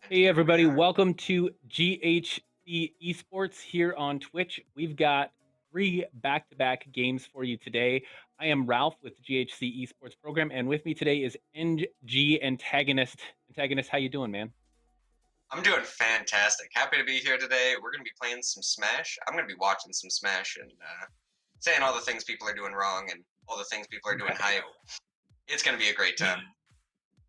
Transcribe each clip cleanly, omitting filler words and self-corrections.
Hey everybody, welcome to GHC Esports here on Twitch. We've got three back-to-back games for you today. I am Ralph with the GHC Esports program, and with me today is NG Antagonist. Antagonist, how you doing, man? I'm doing fantastic. Happy to be here today. We're going to be playing some Smash. I'm going to be watching some Smash and saying all the things people are doing wrong and all the things people are doing hype. It's going to be a great time.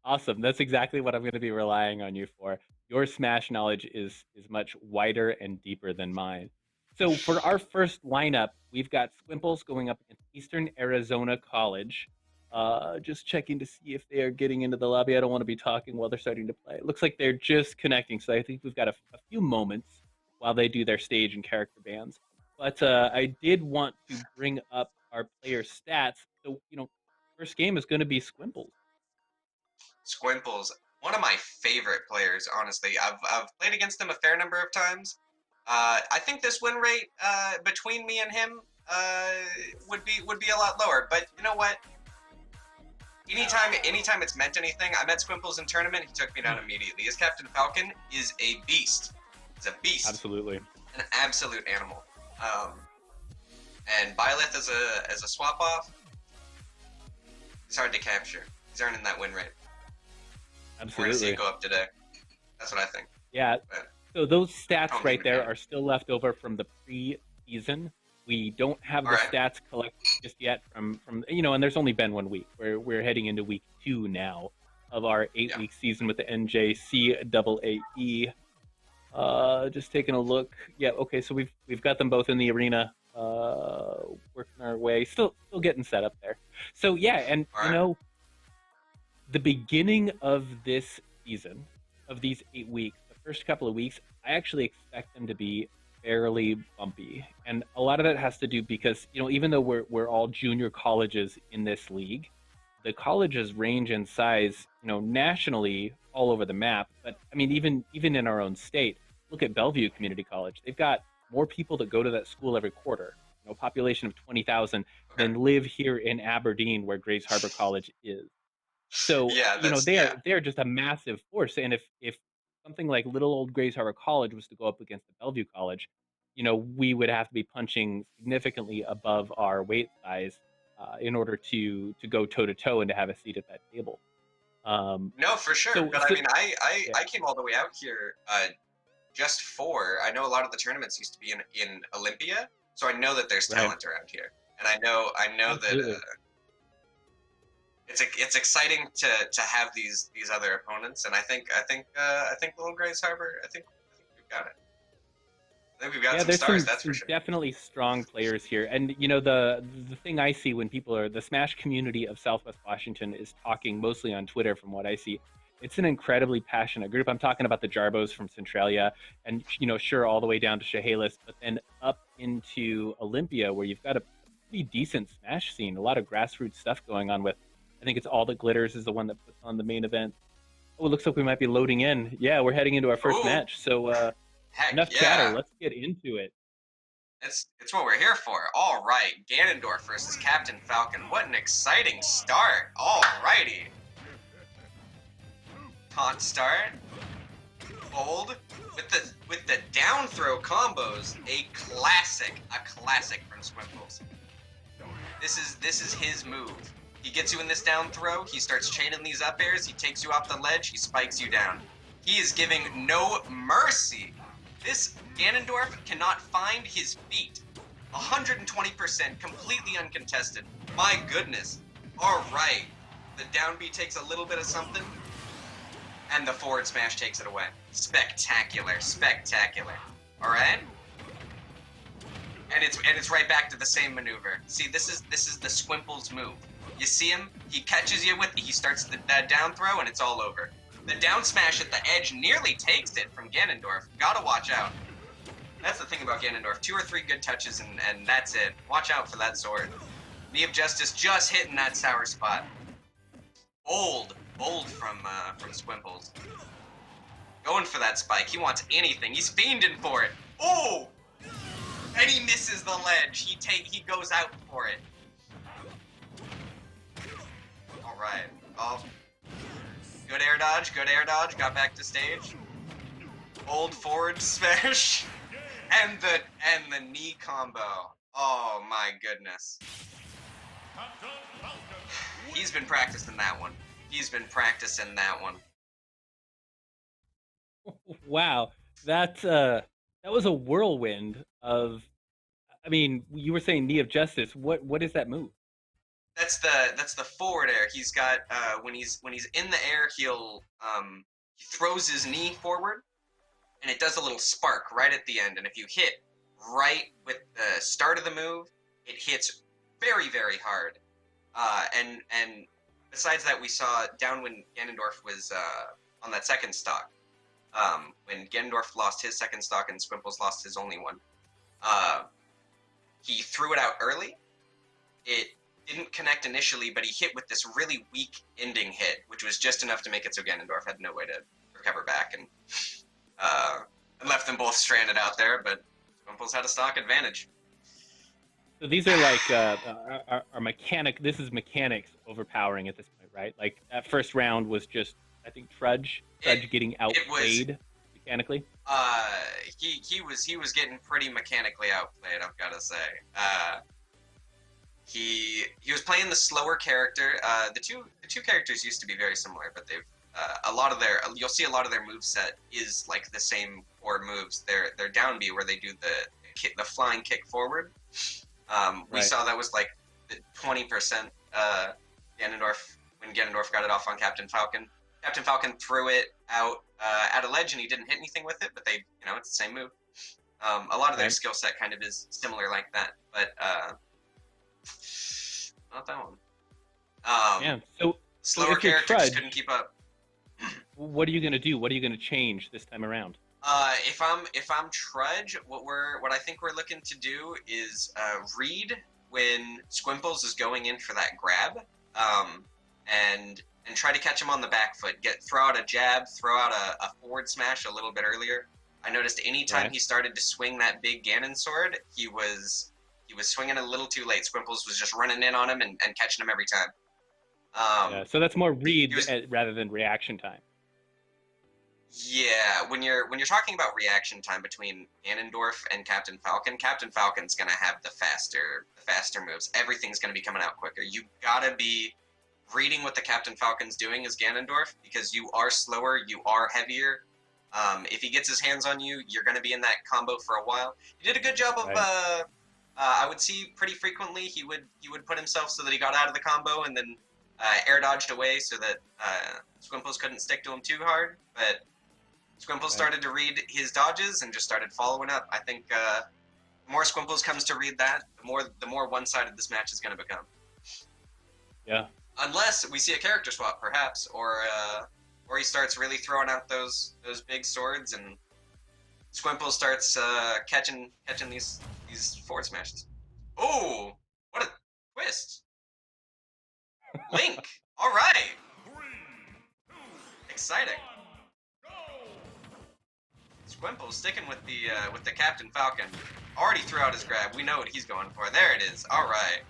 Awesome. That's exactly what I'm going to be relying on you for. Your Smash knowledge is much wider and deeper than mine. So for our first lineup, we've got Squimples going up against Eastern Arizona College. Just checking to see if they are getting into the lobby. I don't want to be talking while they're starting to play. It looks like they're just connecting, so I think we've got a few moments while they do their stage and character bans. But I did want to bring up our player stats. So, first game is going to be Squimples. Squimples, one of my favorite players, honestly. I've played against him a fair number of times. I think this win rate between me and him would be a lot lower. But you know what? Anytime it's meant anything, I met Squimples in tournament. He took me down immediately. His Captain Falcon is a beast. He's a beast. Absolutely. An absolute animal. And Byleth as a swap off, it's hard to capture. He's earning that win rate. Absolutely. We're gonna see it go up today. That's what I think. Yeah. But so those stats right there are still left over from the pre-season. We don't have the stats collected just yet from and there's only been 1 week. We're heading into week 2 now of our 8-week season with the NJCAAE. Just taking a look. Yeah, okay, so we've got them both in the arena, working our way, still getting set up there. So yeah, and the beginning of this season, of these 8 weeks, the first couple of weeks, I actually expect them to be fairly bumpy, and a lot of that has to do because even though we're all junior colleges in this league, the colleges range in size nationally all over the map. But I mean, even in our own state, look at Bellevue Community College. They've got more people that go to that school every quarter, population of 20,000, than live here in Aberdeen, where Grays Harbor College is. So they're just a massive force, and if something like little old Grays Harbor College was to go up against the Bellevue College, we would have to be punching significantly above our weight size in order to go toe to toe and to have a seat at that table. No, for sure. But I mean, I came all the way out here just for. I know a lot of the tournaments used to be in Olympia, so I know that there's talent around here, and I know Absolutely. that. It's exciting to have these other opponents, and I think Little Grays Harbor. I think we've got it. I think we've got some stars. That's for sure. Definitely strong players here, and the thing I see when people are the Smash community of Southwest Washington is talking mostly on Twitter. From what I see, it's an incredibly passionate group. I'm talking about the Jarbos from Centralia, and sure, all the way down to Chehalis, but then up into Olympia, where you've got a pretty decent Smash scene, a lot of grassroots stuff going on with. I think it's All That Glitters is the one that puts on the main event. Oh, it looks like we might be loading in. Yeah, we're heading into our first match. So enough chatter. Let's get into it. It's what we're here for. All right, Ganondorf versus Captain Falcon. What an exciting start. All righty. Taunt start. Hold with the down throw combos. A classic from Squimples. This is his move. He gets you in this down throw, he starts chaining these up airs, he takes you off the ledge, he spikes you down. He is giving no mercy. This Ganondorf cannot find his feet. 120%, completely uncontested. My goodness. Alright. The down B takes a little bit of something, and the forward smash takes it away. Spectacular. Alright? And it's right back to the same maneuver. See, this is the Squimples move. You see him, he catches you with it, he starts the down throw, and it's all over. The down smash at the edge nearly takes it from Ganondorf. Gotta watch out. That's the thing about Ganondorf. 2 or 3 good touches, and that's it. Watch out for that sword. Knee of Justice just hitting that sour spot. Bold from Squimples. Going for that spike. He wants anything. He's fiending for it. Oh! And he misses the ledge. He goes out for it. Alright. Oh. Good air dodge, got back to stage. Old forward smash. And the knee combo. Oh my goodness. He's been practicing that one. He's been practicing that one. Wow, that was a whirlwind of. I mean, you were saying knee of justice. What is that move? That's the forward air. He's got when he's in the air, he throws his knee forward, and it does a little spark right at the end. And if you hit right with the start of the move, it hits very, very hard. And besides that, we saw down when Ganondorf was on that second stock. When Ganondorf lost his second stock and Squimples lost his only one, he threw it out early. It didn't connect initially, but he hit with this really weak ending hit, which was just enough to make it so Ganondorf had no way to recover back, and left them both stranded out there, but Squimples had a stock advantage. So these are like are mechanic. This is mechanics overpowering at this point, right? Like that first round was just, I think, Trudge getting outplayed mechanically. He was getting pretty mechanically outplayed, I've got to say. He was playing the slower character. The two characters used to be very similar, but they've you'll see a lot of their moveset is like the same core moves. Their down B, where they do the flying kick forward. We saw that was like the 20% Ganondorf, when Ganondorf got it off on Captain Falcon. Captain Falcon threw it out at a ledge, and he didn't hit anything with it, but it's the same move. A lot of their skill set kind of is similar like that, but not that one. So slower characters couldn't keep up. What are you gonna do? What are you gonna change this time around? If I'm Trudge, what I think we're looking to do is read when Squimples is going in for that grab, and try to catch him on the back foot. Throw out a jab, throw out a forward smash a little bit earlier. I noticed anytime he started to swing that big Ganon sword, he was swinging a little too late. Squimples was just running in on him and catching him every time. So that's more read rather than reaction time. Yeah, when you're talking about reaction time between Ganondorf and Captain Falcon's gonna have the faster moves. Everything's gonna be coming out quicker. You gotta be reading what the Captain Falcon's doing as Ganondorf, because you are slower, you are heavier. If he gets his hands on you, you're gonna be in that combo for a while. He did a good job of. I would see pretty frequently he would put himself so that he got out of the combo and then air dodged away so that Squimples couldn't stick to him too hard. But Squimples started to read his dodges and just started following up. I think the more Squimples comes to read that, the more one-sided this match is going to become. Yeah. Unless we see a character swap, perhaps, or he starts really throwing out those big swords and Squimples starts catching these forward smashes. Oh, what a twist! Link. All right. Exciting. Squimples sticking with the Captain Falcon. Already threw out his grab. We know what he's going for. There it is. All right.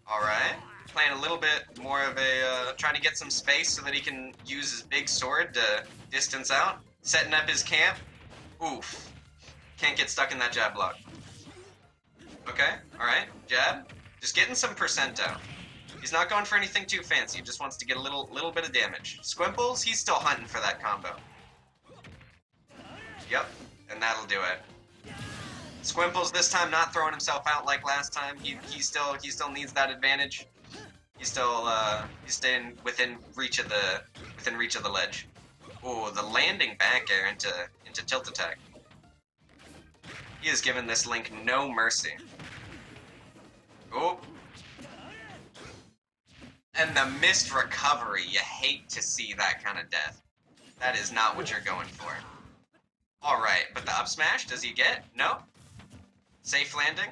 All right. Playing a little bit more of a trying to get some space so that he can use his big sword to distance out. Setting up his camp. Oof. Can't get stuck in that jab block. Okay. All right. Jab. Just getting some percent out. He's not going for anything too fancy. He just wants to get a little bit of damage. Squimples, he's still hunting for that combo. Yep, and that'll do it. Squimples this time not throwing himself out like last time. He still needs that advantage. He's staying within reach of the ledge. Ooh, the landing back air into tilt attack. He has given this Link no mercy. Oh. And the missed recovery, you hate to see that kind of death. That is not what you're going for. Alright, but the up smash, does he get? No? Safe landing?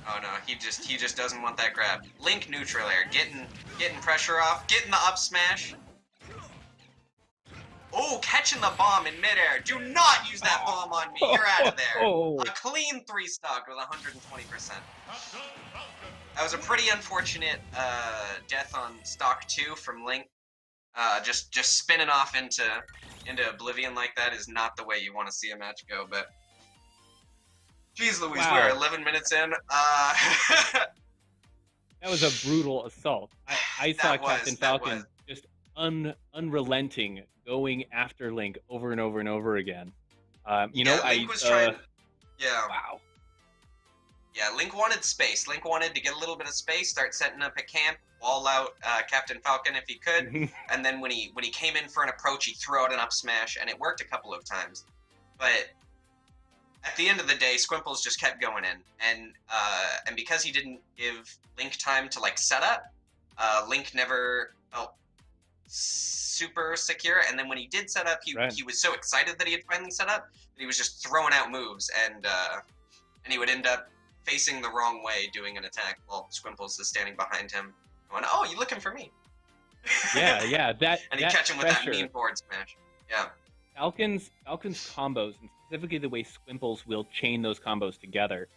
Oh no, he just doesn't want that grab. Link neutral air, getting pressure off, getting the up smash. Oh, catching the bomb in midair. Do not use that bomb on me. You're out of there. Oh. A clean 3 stock with 120%. That was a pretty unfortunate death on stock 2 from Link. Just spinning off into oblivion like that is not the way you want to see a match go. But jeez Louise, Wow. we're 11 minutes in. That was a brutal assault. I saw Captain Falcon just unrelenting, going after Link over and over and over again. Link was trying. Yeah. Wow. Yeah, Link wanted space. Link wanted to get a little bit of space, start setting up a camp, wall out Captain Falcon if he could, and then when he came in for an approach, he threw out an up smash, and it worked a couple of times. But at the end of the day, Squimples just kept going in, and because he didn't give Link time to like set up, Link never felt super secure. And then when he did set up, he was so excited that he had finally set up that he was just throwing out moves, and he would end up facing the wrong way doing an attack while Squimples is standing behind him, going, "Oh, you looking for me?" Yeah, that. And he'd catch him with that mean forward smash. Yeah. Falcon's combos, and specifically the way Squimples will chain those combos together,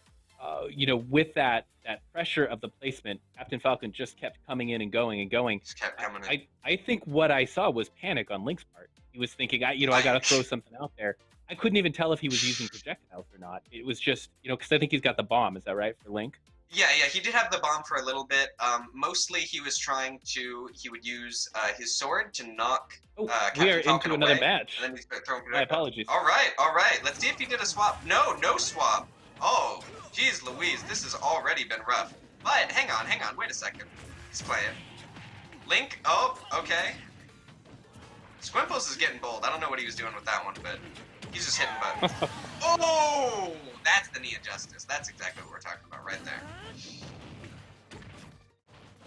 with that pressure of the placement, Captain Falcon just kept coming in and going and going. Just kept coming in. I think what I saw was panic on Link's part. He was thinking, I got to throw something out there. I couldn't even tell if he was using projectiles or not. It was just, because I think he's got the bomb. Is that right for Link? Yeah, he did have the bomb for a little bit. Mostly he would use his sword to knock Captain Falcon into away, another match. And then he'd start throwing My apologies. All right. Let's see if he did a swap. No swap. Oh, geez Louise, this has already been rough. But hang on, wait a second. Let's play it. Link, oh, okay. Squimples is getting bold. I don't know what he was doing with that one, but he's just hitting buttons. Oh! That's the knee of justice. That's exactly what we're talking about right there.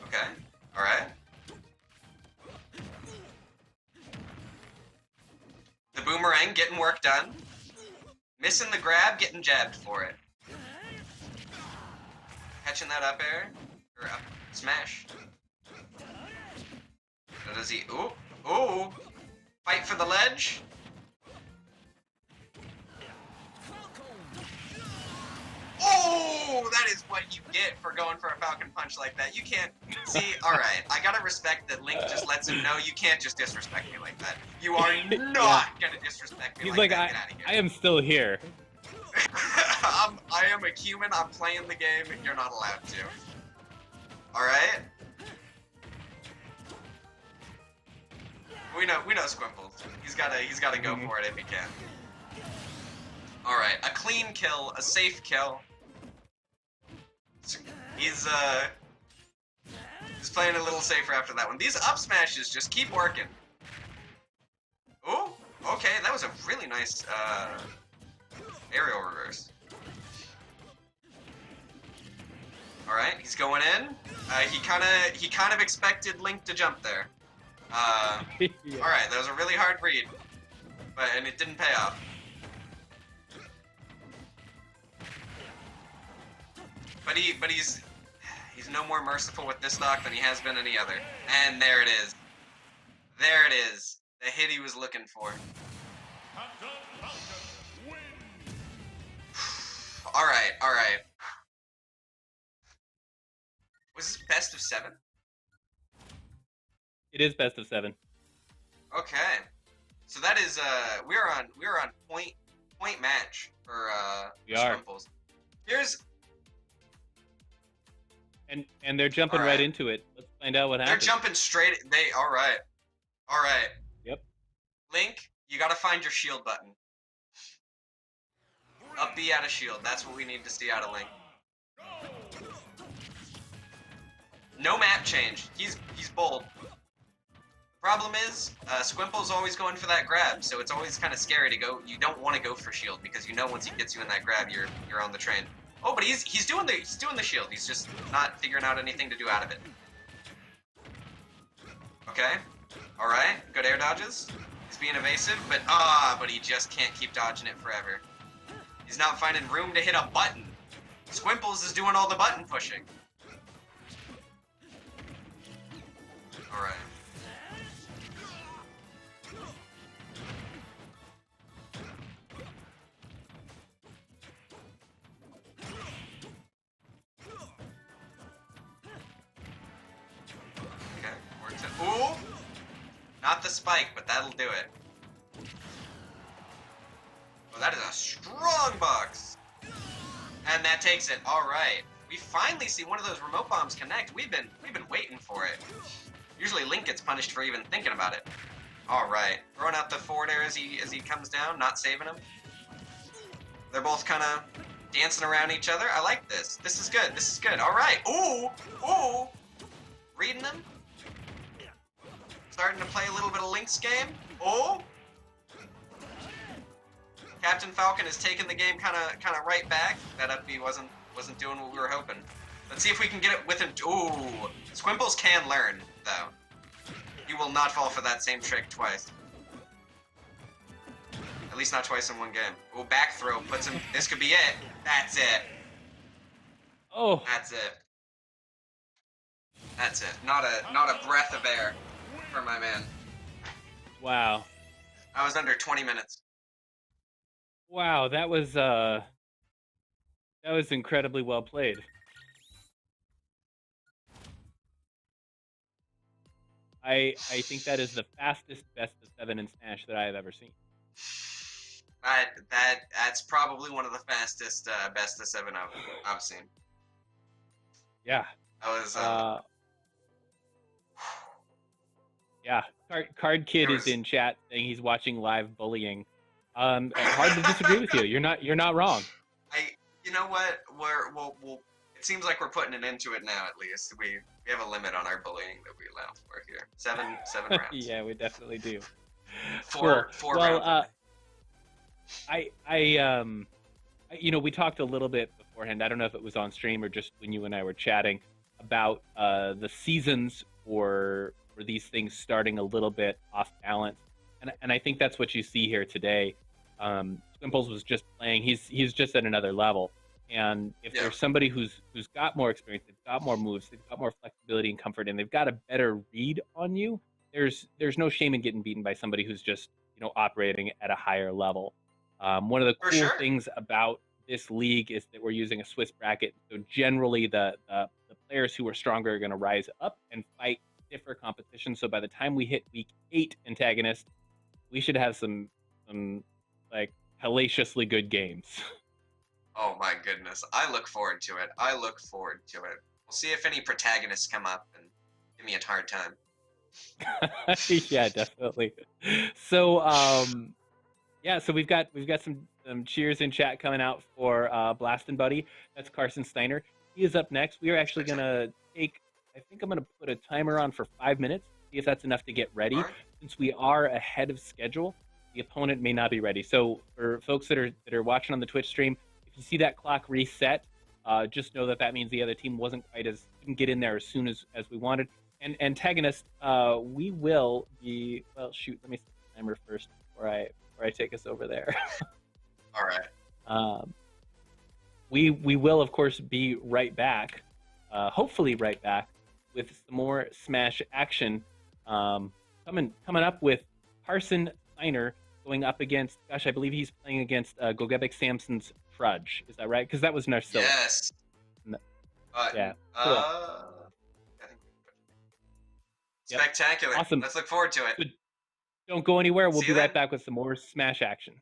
Okay. Alright. The boomerang getting work done. Missing the grab, getting jabbed for it. Catching that up air. Or up smash. So does he... Ooh! Fight for the ledge. Oh, that is what you get for going for a Falcon Punch like that. You can't... See, alright, I gotta respect that Link just lets him know you can't just disrespect me like that. You are not gonna disrespect me like that. Get out of here. I am still here. I am a human, I'm playing the game, and you're not allowed to. Alright? We know Squimples. He's gotta go for it if he can. Alright, a clean kill, a safe kill. He's playing a little safer after that one. These up smashes just keep working. Oh, okay, that was a really nice aerial reverse. Alright, he's going in. He kind of expected Link to jump there. Yeah. Alright, that was a really hard read. And it didn't pay off. But he's no more merciful with this stock than he has been any other. And there it is. There it is. The hit he was looking for. Alright. Was this best of 7? It is best of 7. Okay. So that is we're on point match for Squimples. Here's And they're jumping right into it. Let's find out what happens. They're jumping straight. All right. Yep. Link, you gotta find your shield button. Up B out of shield. That's what we need to see out of Link. No map change. He's bold. The problem is, Squimple's always going for that grab, so it's always kind of scary to go. You don't want to go for shield because you know once he gets you in that grab, you're on the train. Oh, but he's doing the shield. He's just not figuring out anything to do out of it. Okay. All right. Good air dodges. He's being evasive, but he just can't keep dodging it forever. He's not finding room to hit a button. Squimples is doing all the button pushing. All right. Not the spike, but that'll do it. Oh, that is a strong box. And that takes it. All right. We finally see one of those remote bombs connect. We've been waiting for it. Usually Link gets punished for even thinking about it. All right. Throwing out the forward air as he comes down, not saving him. They're both kind of dancing around each other. I like this. This is good. This is good. All right. Ooh. Ooh. Reading them. Starting to play a little bit of Link's game. Oh. Captain Falcon is taking the game kind of right back. That up B wasn't doing what we were hoping. Let's see if we can get it with him. Ooh. Squimples can learn, though. He will not fall for that same trick twice. At least not twice in one game. Ooh, back throw puts him. This could be it. That's it. Oh. That's it. That's it. Not a breath of air for my man. Wow. I was under 20 minutes. Wow, that was incredibly well played. I think that is the fastest best of 7 in Smash that I have ever seen. That's probably one of the fastest best of 7 I've seen. Yeah. That was yeah. Card Kid is in chat saying he's watching live bullying. Hard to disagree with you. You're not wrong. You know what? We'll it seems like we're putting an end to it now. At least we have a limit on our bullying that we allow for here. Seven rounds. Yeah, we definitely do. Four rounds. We talked a little bit beforehand. I don't know if it was on stream or just when you and I were chatting about the seasons for these things starting a little bit off balance, and I think that's what you see here today. Squimples was just playing. He's just at another level, and if there's somebody who's got more experience, they've got more moves, they've got more flexibility and comfort, and they've got a better read on you, there's no shame in getting beaten by somebody who's just operating at a higher level. One of the cool things about this league is that we're using a Swiss bracket, so generally the players who are stronger are going to rise up and fight stiffer competition. So by the time we hit week 8 antagonist, we should have some like hellaciously good games. Oh my goodness. I look forward to it. We'll see if any protagonists come up and give me a hard time. Yeah, definitely. So so we've got some cheers in chat coming out for Blastin' Buddy. That's Carson Steiner. He is up next. We are actually gonna I think I'm gonna put a timer on for 5 minutes, see if that's enough to get ready. Since we are ahead of schedule, the opponent may not be ready. So for folks that are watching on the Twitch stream, if you see that clock reset, just know that means the other team couldn't get in there as soon as we wanted. And antagonist, we will be. Well, shoot. Let me set the timer first before I take us over there. All right. We will of course be right back. Hopefully right back with some more Smash action. Coming up with Carson Steiner going up against. Gosh, I believe he's playing against Gogebic Samson's Trudge. Is that right? Because that was Narcilla. Yes. Yeah. Cool. Spectacular. Awesome. Let's look forward to it. Good. Don't go anywhere. We'll be right then. back with some more Smash action.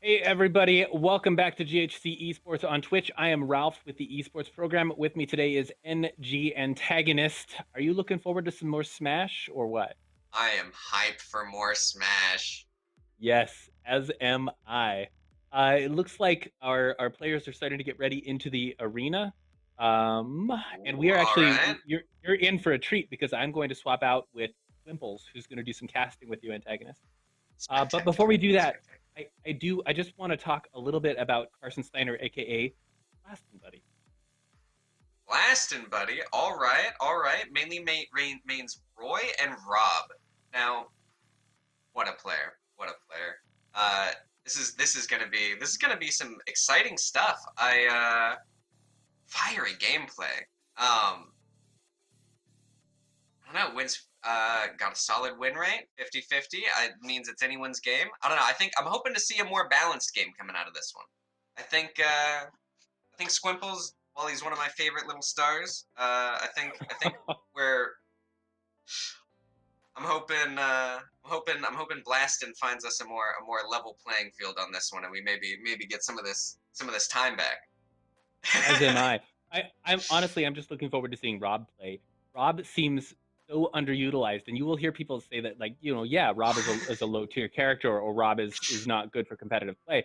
Hey everybody, welcome back to GHC Esports on Twitch. I am Ralph with the Esports program. With me today is NG Antagonist. Are you looking forward to some more Smash or what? I am hyped for more Smash. Yes, as am I. It looks like our players are starting to get ready into the arena. And we Ooh, are all actually right. you're in for a treat because I'm going to swap out with Wimples, who's going to do some casting with you, Antagonist. But before we Spectacular. do that, Spectacular. I just want to talk a little bit about Carson Steiner, aka Blastin' Buddy. Blastin', buddy. All right. All right. Mainly mains Roy and Rob. Now, what a player. What a player. This is gonna be some exciting stuff. Fiery gameplay. I don't know, wins got a solid win rate, 50-50. It means it's anyone's game. I don't know. I'm hoping to see a more balanced game coming out of this one. I think Squimples, while he's one of my favorite little stars, I think we're I'm hoping Blastin finds us a more level playing field on this one, and we maybe get some of this time back. As am I. I'm just looking forward to seeing Rob play. Rob seems so underutilized, and you will hear people say that, like, yeah, Rob is a low tier character, or Rob is not good for competitive play.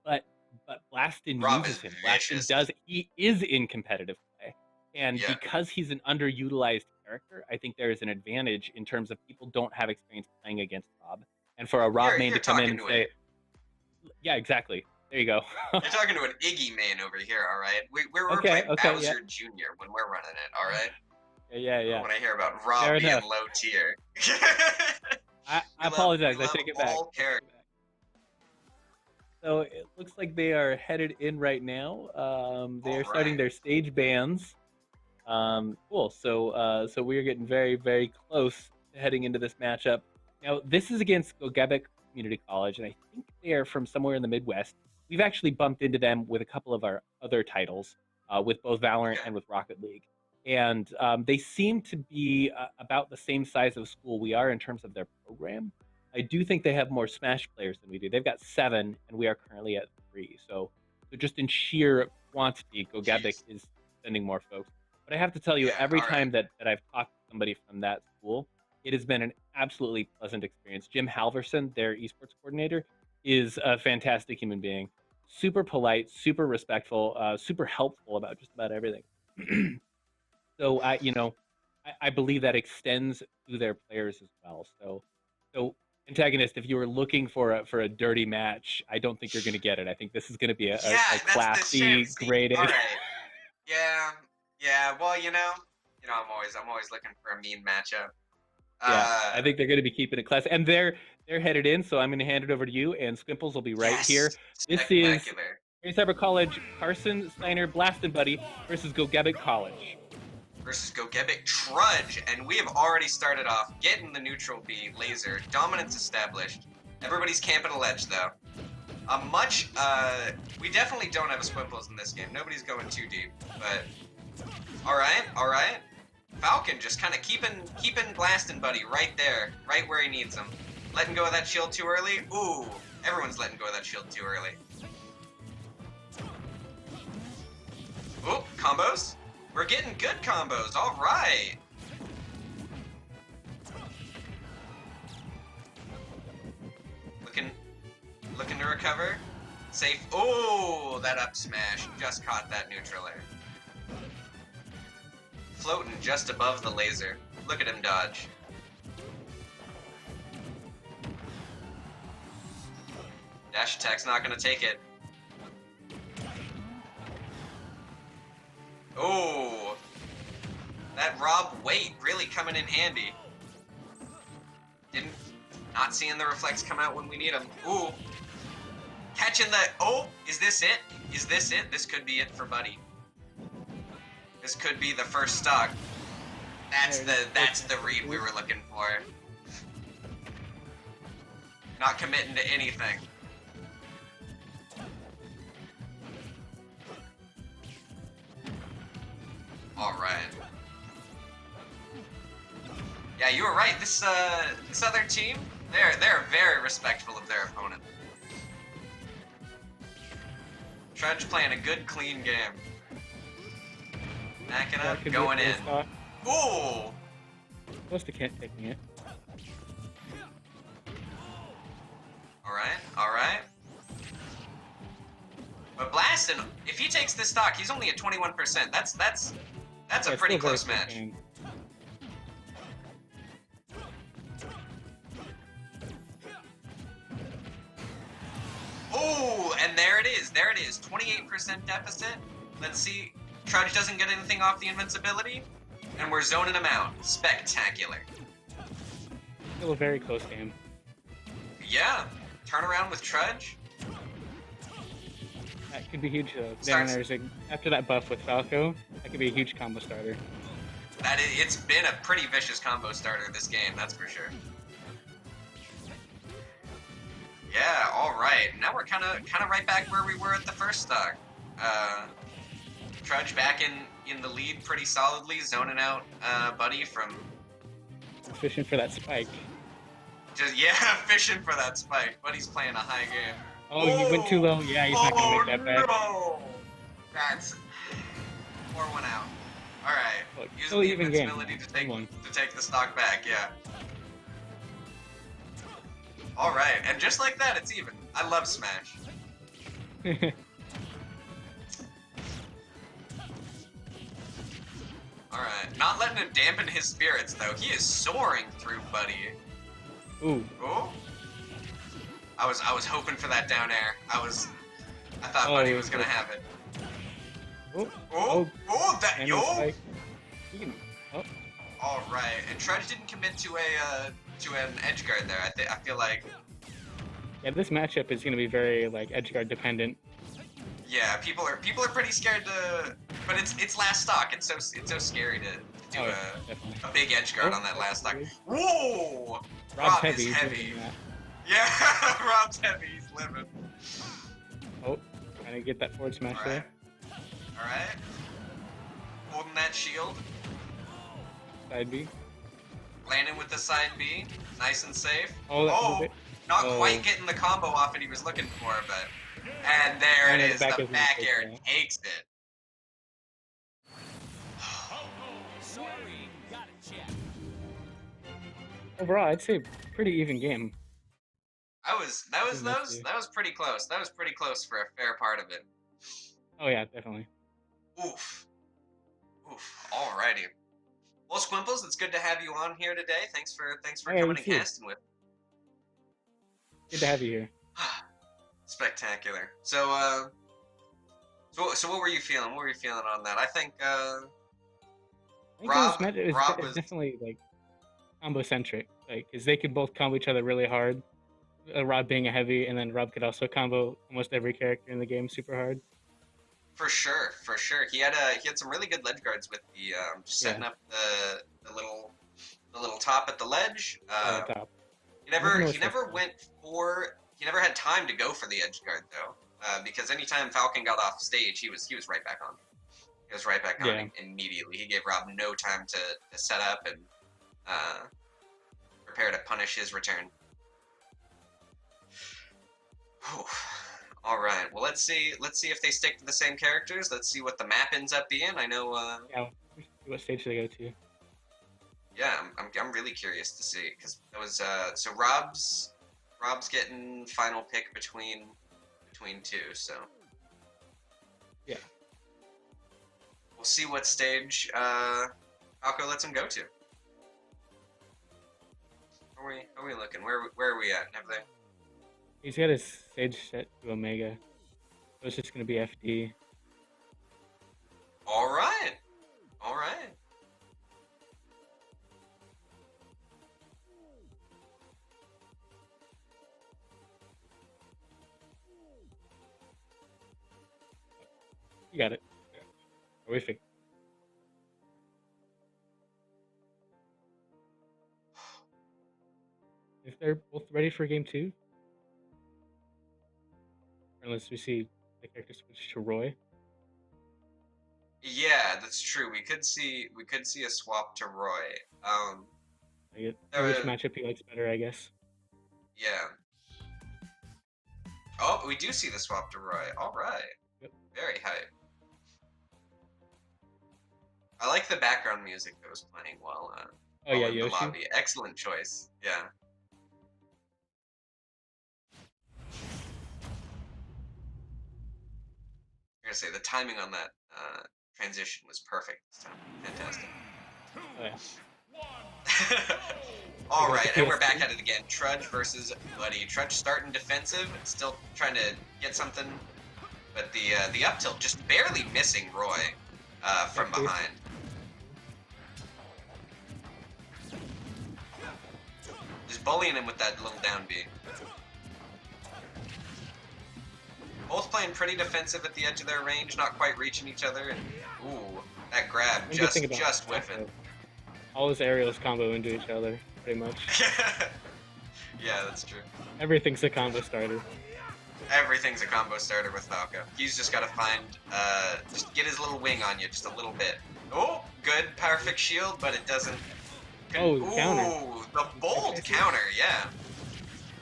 But Blastin Rob uses is him. vicious. He is in competitive play. And Yeah. because he's an underutilized character, I think there is an advantage in terms of people don't have experience playing against Rob. And for a Rob main to come in and say, yeah, exactly. There you go. You're talking to an Iggy main over here, all right? We're Okay, playing okay, Bowser yeah. Jr. when we're running it, all right? Yeah, I yeah. don't want to hear about Rob Fair being enough. low tier. I apologize. I take it back. Characters. So it looks like they are headed in right now. They are starting their stage bans. Cool. So we are getting very, very close to heading into this matchup. Now, this is against Gogebic Community College, and I think they are from somewhere in the Midwest. We've actually bumped into them with a couple of our other titles, with both Valorant and with Rocket League. And they seem to be about the same size of school we are in terms of their program. I do think they have more Smash players than we do. They've got 7, and we are currently at 3. So just in sheer quantity, Gogebic is sending more folks. But I have to tell you, every time that I've talked to somebody from that school, it has been an absolutely pleasant experience. Jim Halverson, their esports coordinator, is a fantastic human being. Super polite, super respectful, super helpful about just about everything. So I believe that extends to their players as well. So Antagonist, if you were looking for a dirty match, I don't think you're going to get it. I think this is going to be a classy, graded. All right. Yeah. Well, I'm always looking for a mean matchup. Yeah, I think they're going to be keeping it classy, and they're headed in. So I'm going to hand it over to you, and Squimples will be right here. This is Cyber College, Carson Steiner, Blastin' Buddy versus Gogebic College. Versus Gogebic Trudge, and we have already started off getting the neutral B laser. Dominance established. Everybody's camping a ledge, though. We definitely don't have a Squimples in this game. Nobody's going too deep, but all right. Falcon just kind of keeping Blastin' Buddy right there, right where he needs him. Letting go of that shield too early. Ooh, everyone's letting go of that shield too early. Ooh, combos. We're getting good combos. All right. Looking to recover. Safe. Oh, that up smash just caught that neutral air. Floating just above the laser. Look at him dodge. Dash attack's not gonna take it. Oh, that Rob weight really coming in handy. Not seeing the reflex come out when we need them. Ooh, catching the. Oh, is this it? Is this it? This could be it for Buddy. This could be the first stock. That's the read we were looking for. Not committing to anything. All right. Yeah, you were right. This other team, they're very respectful of their opponent. Trudge playing a good, clean game. Backing That up, could going be a in. stock. Ooh! Close to taking it. Alright, alright. But Blastin, if he takes this stock, he's only at 21%. That's a pretty close match. Game. Oh, and there it is. There it is. 28% deficit. Let's see. Trudge doesn't get anything off the invincibility. And we're zoning him out. Spectacular. Still a very close game. Yeah. Turn around with Trudge. That could be huge. Then there's after that buff with Falco, that could be a huge combo starter. It's been a pretty vicious combo starter this game, that's for sure. Yeah, all right. Now we're kind of right back where we were at the first stock. Trudge back in the lead pretty solidly, zoning out Buddy from. Fishing for that spike. Fishing for that spike. Buddy's playing a high game. Oh, he went too low. Yeah, he's not gonna make that back. No! That's 4-1 out. All right. Look, using the invincibility to take the stock back. Yeah. All right, and just like that, it's even. I love Smash. All right, not letting him dampen his spirits though. He is soaring through Buddy. Ooh. Oh. I was hoping for that down air. I thought Buddy was gonna have it. That yo. Oh. All right, and Trudge didn't commit to an edge guard there. I feel like. Yeah, this matchup is gonna be very like edge guard dependent. Yeah, people are pretty scared to, but it's last stock. It's so scary to do a big edge guard on that last stock. Whoa! Rob's Rob is heavy. Yeah, Rob's heavy. He's living. Oh, trying to get that forward smash there. All right. Holding that shield. Side B. Landing with the side B. Nice and safe. Oh, not quite getting the combo off that he was looking for, but. And there it is. The back air takes it. Overall, I'd say pretty even game. That was pretty close. That was pretty close for a fair part of it. Oh yeah, definitely. Oof. Alrighty. Well, Squimples, it's good to have you on here today. Thanks for coming and casting with. Good to have you here. Spectacular. So what were you feeling? What were you feeling on that? I think Rob was definitely like combo centric, like because they could both combo each other really hard. Rob being a heavy, and then Rob could also combo almost every character in the game super hard. For sure. He had some really good ledge guards with the just setting up the little top at the ledge. Top. He never had time to go for the edge guard though, because anytime Falcon got off stage, he was right back on. He was right back on immediately. He gave Rob no time to set up and prepare to punish his return. Whew. All right. Well, let's see if they stick to the same characters. Let's see what the map ends up being. I know. What stage do they go to? Yeah, I'm really curious to see because that was so Rob's getting final pick between two. So yeah, we'll see what stage Falco lets him go to. How are we looking? Where are we at? Have they? He's got his stage set to Omega. So it's just gonna be FD. All right. You got it. Horrific. If they're both ready for game 2. Unless we see the character switch to Roy. Yeah, that's true. We could see a swap to Roy. Which matchup he likes better, I guess. Yeah. Oh, we do see the swap to Roy. All right. Yep. Very hype. I like the background music that was playing while Oh yeah, in the Yoshi. lobby. Excellent choice. Yeah. I'm gonna say the timing on that transition was perfect this time. Fantastic. Oh yeah. All right, and we're back at it again. Trudge versus Buddy. Trudge starting defensive, still trying to get something, but the up tilt just barely missing Roy from behind. Just bullying him with that little down B. Both playing pretty defensive at the edge of their range, not quite reaching each other, and ooh, that grab just whiffing. All his aerials combo into each other, pretty much. Yeah, that's true. Everything's a combo starter. Everything's a combo starter with Falco. He's just got to find, just get his little wing on you just a little bit. Oh, good, perfect shield, but it doesn't. Oh, counter. Ooh, the bold counter, yeah.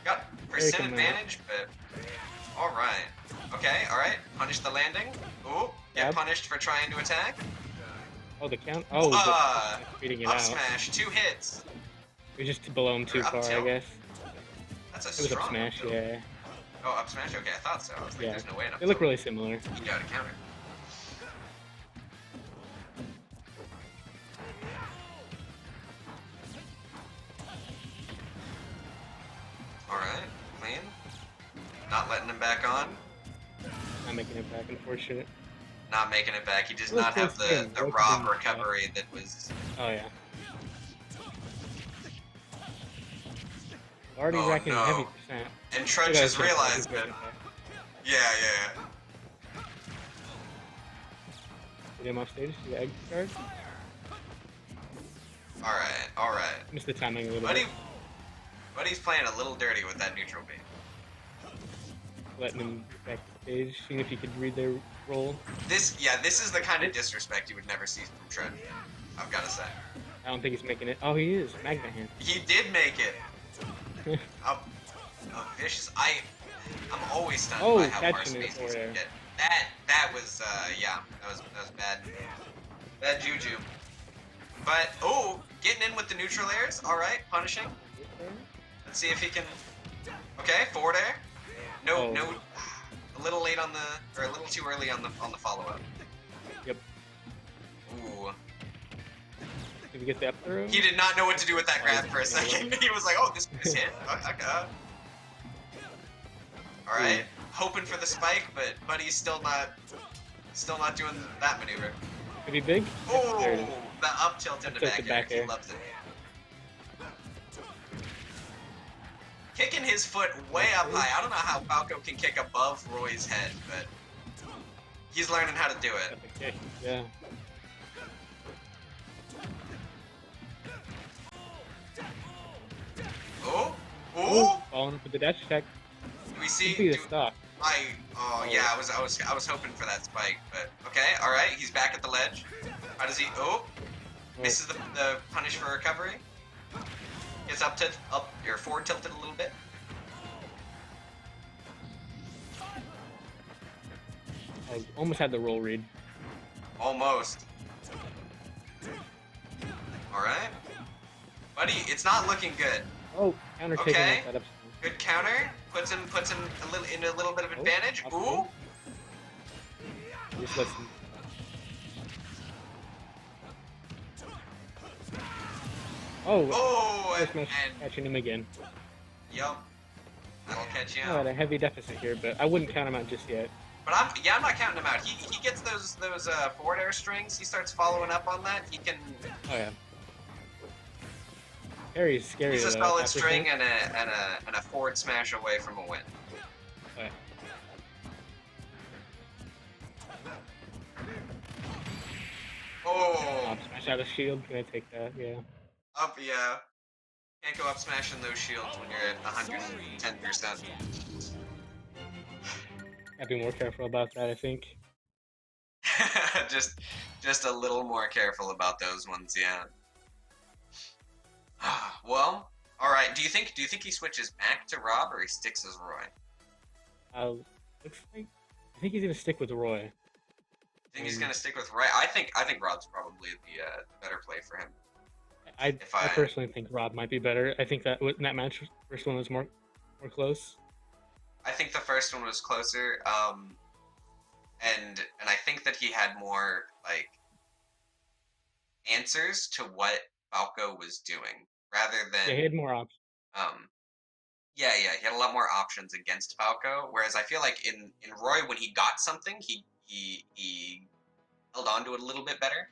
Got percent advantage, but all right. Okay, all right. Punish the landing. Ooh, get punished for trying to attack. Oh, the count. Oh, beating it up out. Smash, 2 hits. It was just below him too far, I guess. That's a strong. It was up smash, yeah. Oh, up smash. Okay, I thought so. I was like, there's no way. They look really similar. You got a counter. All right, clean. Not letting him back on. Not making it back, unfortunate. Not making it back. He does not have the Rob recovery that was. Oh yeah. Already racking heavy percent. And Trudge has realized it. Yeah. Get him off stage. See the egg card. All right. Missed the timing a little bit. Buddy's playing a little dirty with that neutral bait. Letting him back to stage, seeing if he could read their roll. This is the kind of disrespect you would never see from Trudge. I've got to say. I don't think he's making it. Oh, he is. Magna hand. He did make it. Vicious. I'm always stunned by how far space he can get. That was that was bad. Bad juju. But getting in with the neutral airs. All right, punishing. Let's see if he can. Okay, forward air. No. A little late on the, or a little too early on the follow up. Yep. Ooh. Did he get the up throw? He did not know what to do with that grab for a second. He was like, "Oh, this hit." Okay. All right, hoping for the spike, but Buddy's still not doing that maneuver. Could be big. Oh, the up tilt into back air. He loves it. Kicking his foot way up high. I don't know how Falco can kick above Roy's head, but he's learning how to do it. Yeah. Oh! Falling for the dash attack. Do we see? The stock. Yeah, I was hoping for that spike, but okay, all right. He's back at the ledge. How does he? Misses the punish for recovery. Gets up or forward tilted a little bit. I almost had the roll read. Almost. All right, buddy. It's not looking good. Oh, counter taking that up. Good counter. Puts him in a little bit of advantage. Ooh. Just listen. Oh, and catching him again. Yup. That'll catch you out. At a heavy deficit here, but I wouldn't count him out just yet. But I'm not counting him out. He gets those forward air strings. He starts following up on that. He can. Oh yeah. Harry's scary. He's a solid string and a forward smash away from a win. Oh, yeah. Oh. Smash out of shield. Can I take that? Yeah. Yeah. Can't go up smashing those shields when you're at 110%. Gotta be more careful about that, I think. just a little more careful about those ones, yeah. Well, all right. Do you think he switches back to Rob or he sticks as Roy? Looks like I think he's gonna stick with Roy. Think he's gonna stick with Roy? I think Rob's probably the better play for him. I personally think Rob might be better. I think that in that match, first one was more close. I think the first one was closer, and I think that he had more like answers to what Falco was doing rather than he had more options. Yeah, he had a lot more options against Falco. Whereas I feel like in Roy, when he got something, he held on to it a little bit better,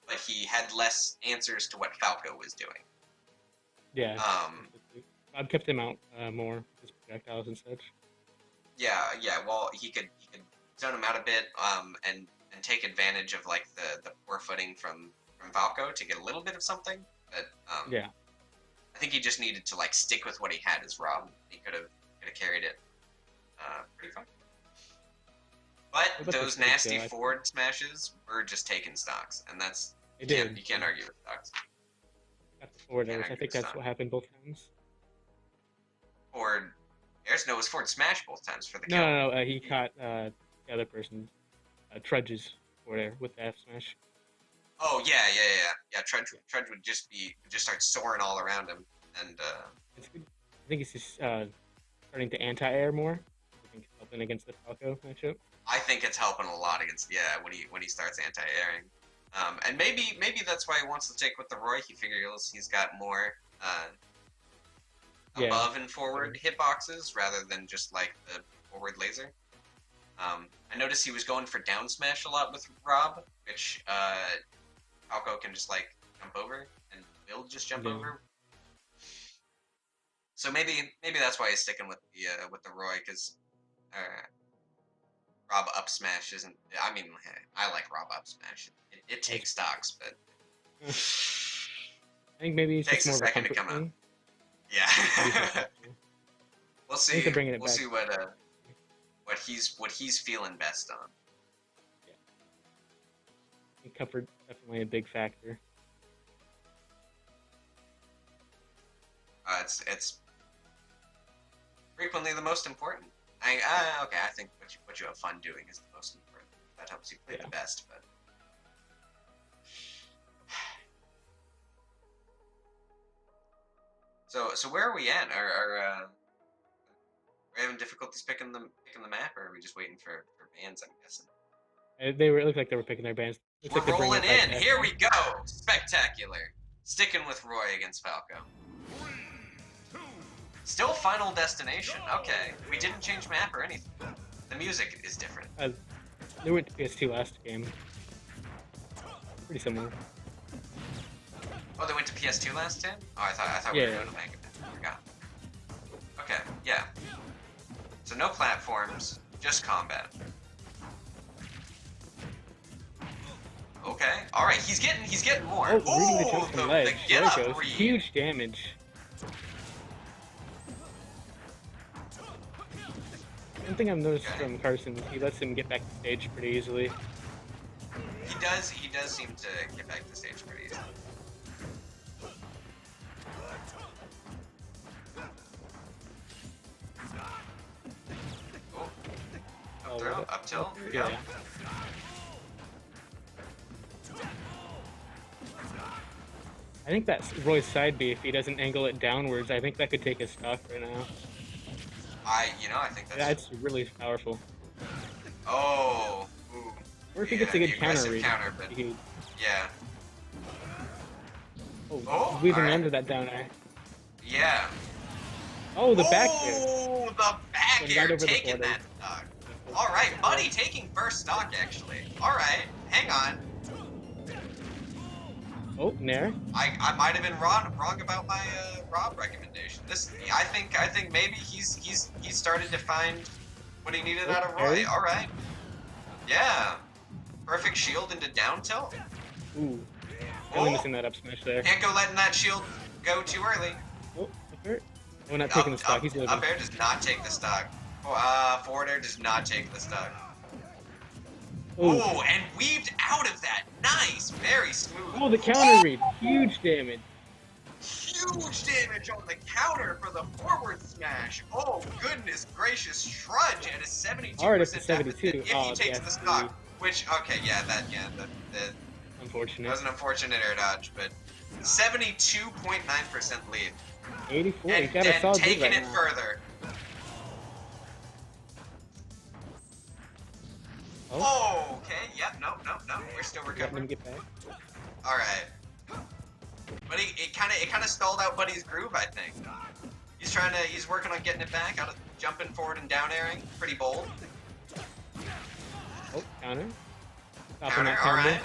but he had less answers to what Falco was doing. Yeah. I've kept him out more, his projectiles and such. Yeah. Well, he could zone him out a bit, and take advantage of like the poor footing from Falco to get a little bit of something. But yeah. I think he just needed to like stick with what he had as Rob. He could have carried it pretty far. But those nasty forward smashes were just taking stocks, and that's you can't argue with stocks. Got the forward airs. I think that's what happened both times. Forward airs? No, it was forward smash both times for the kill. No. He caught the other person, Trudge's forward air with the F smash. Oh yeah. Trudge would just start soaring all around him, and I think it's just starting to anti-air more. I think it's helping against the Falco matchup. I think it's helping a lot against when he starts anti-airing, and maybe that's why he wants to take with the Roy. He figures he's got more above and forward hitboxes rather than just like the forward laser. I noticed he was going for down smash a lot with Rob, which Falco can just like jump over, and Will just jump over. So maybe that's why he's sticking with the Roy, because Rob up smash isn't. I mean, I like Rob up smash. It takes stocks, but I think maybe it's takes just more a second to come out. Yeah. We'll see. We'll see what he's feeling best on. Yeah. Comfort definitely a big factor. It's frequently the most important. I think what you have fun doing is the most important. That helps you play the best, but. So where are we at? Are we having difficulties picking the map, or are we just waiting for bands? I'm guessing. It looked like they were picking their bands. We're rolling in. Here we go. Spectacular. Sticking with Roy against Falco. Still Final Destination. Okay, we didn't change map or anything. The music is different. They went to PS2 last game. Pretty similar. Oh, they went to PS2 last time? Oh, I thought we were doing a Mega Man. I forgot. Okay, yeah. So no platforms, just combat. Okay, all right. He's getting more. Oh, the get up read. Huge damage. One thing I've noticed from Carson is he lets him get back to stage pretty easily. He does seem to get back to stage pretty easily. Oh. Up tilt. Yeah. I think that's Roy's side B. If he doesn't angle it downwards, I think that could take his stock right now. I think that's really powerful. Oh. Ooh. Or if he gets a good counter read. But yeah. Oh, weaving under that down air. Yeah. Oh, the back air. Oh, the back air taking that stock. All right, Buddy taking first stock actually. All right, hang on. Oh, Nair. I might have been wrong about my Rob recommendation. I think maybe he's started to find what he needed out of Roy. All right. Yeah. Perfect shield into down tilt. Ooh. Really missing that up smash there. Can't go letting that shield go too early. Oh, up air. Oh, not taking the stock. He's living. Up air does not take the stock. Forward air does not take the stock. Oh, and weaved out of that. Nice. Very smooth. Oh, the counter read. Huge damage. Huge huge damage on the counter for the forward smash. Oh, goodness gracious. Trudge at a 72% Alright, it's a deficit 72. if he takes the stock. Which, okay, yeah, that Unfortunate. was an unfortunate air dodge, but 72.9% lead. 84. And He's got a then solid lead taking right it now. further. Oh, Okay, yep, no, we're still letting recovering. him get back. Alright. But it kinda stalled out Buddy's groove, I think. He's working on getting it back, out of jumping forward and down airing. Pretty bold. Oh, counter. Stopping Counter, that combo. alright.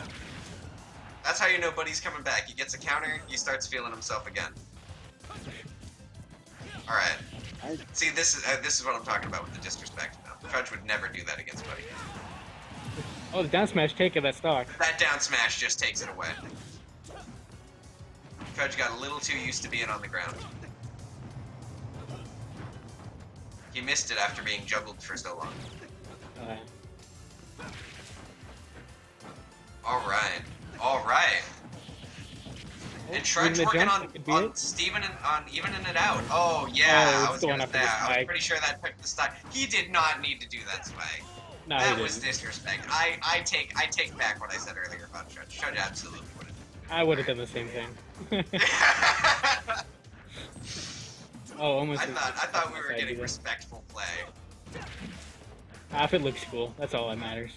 That's how you know Buddy's coming back. He gets a counter, he starts feeling himself again. Alright. See, this is what I'm talking about with the disrespect now. Trudge would never do that against Buddy. Oh, the down smash taking that stock. That down smash just takes it away. Trudge got a little too used to being on the ground. He missed it after being juggled for so long. Alright. And Trudge working on Steven on evening it out. Oh yeah, I was pretty sure that took the stock. He did not need to do that spike. No, that was disrespect. I take back what I said earlier about Trudge. Trudge absolutely would have. I would have done the same thing. Oh, almost. I thought we were getting respectful play. If it looks cool, that's all that matters.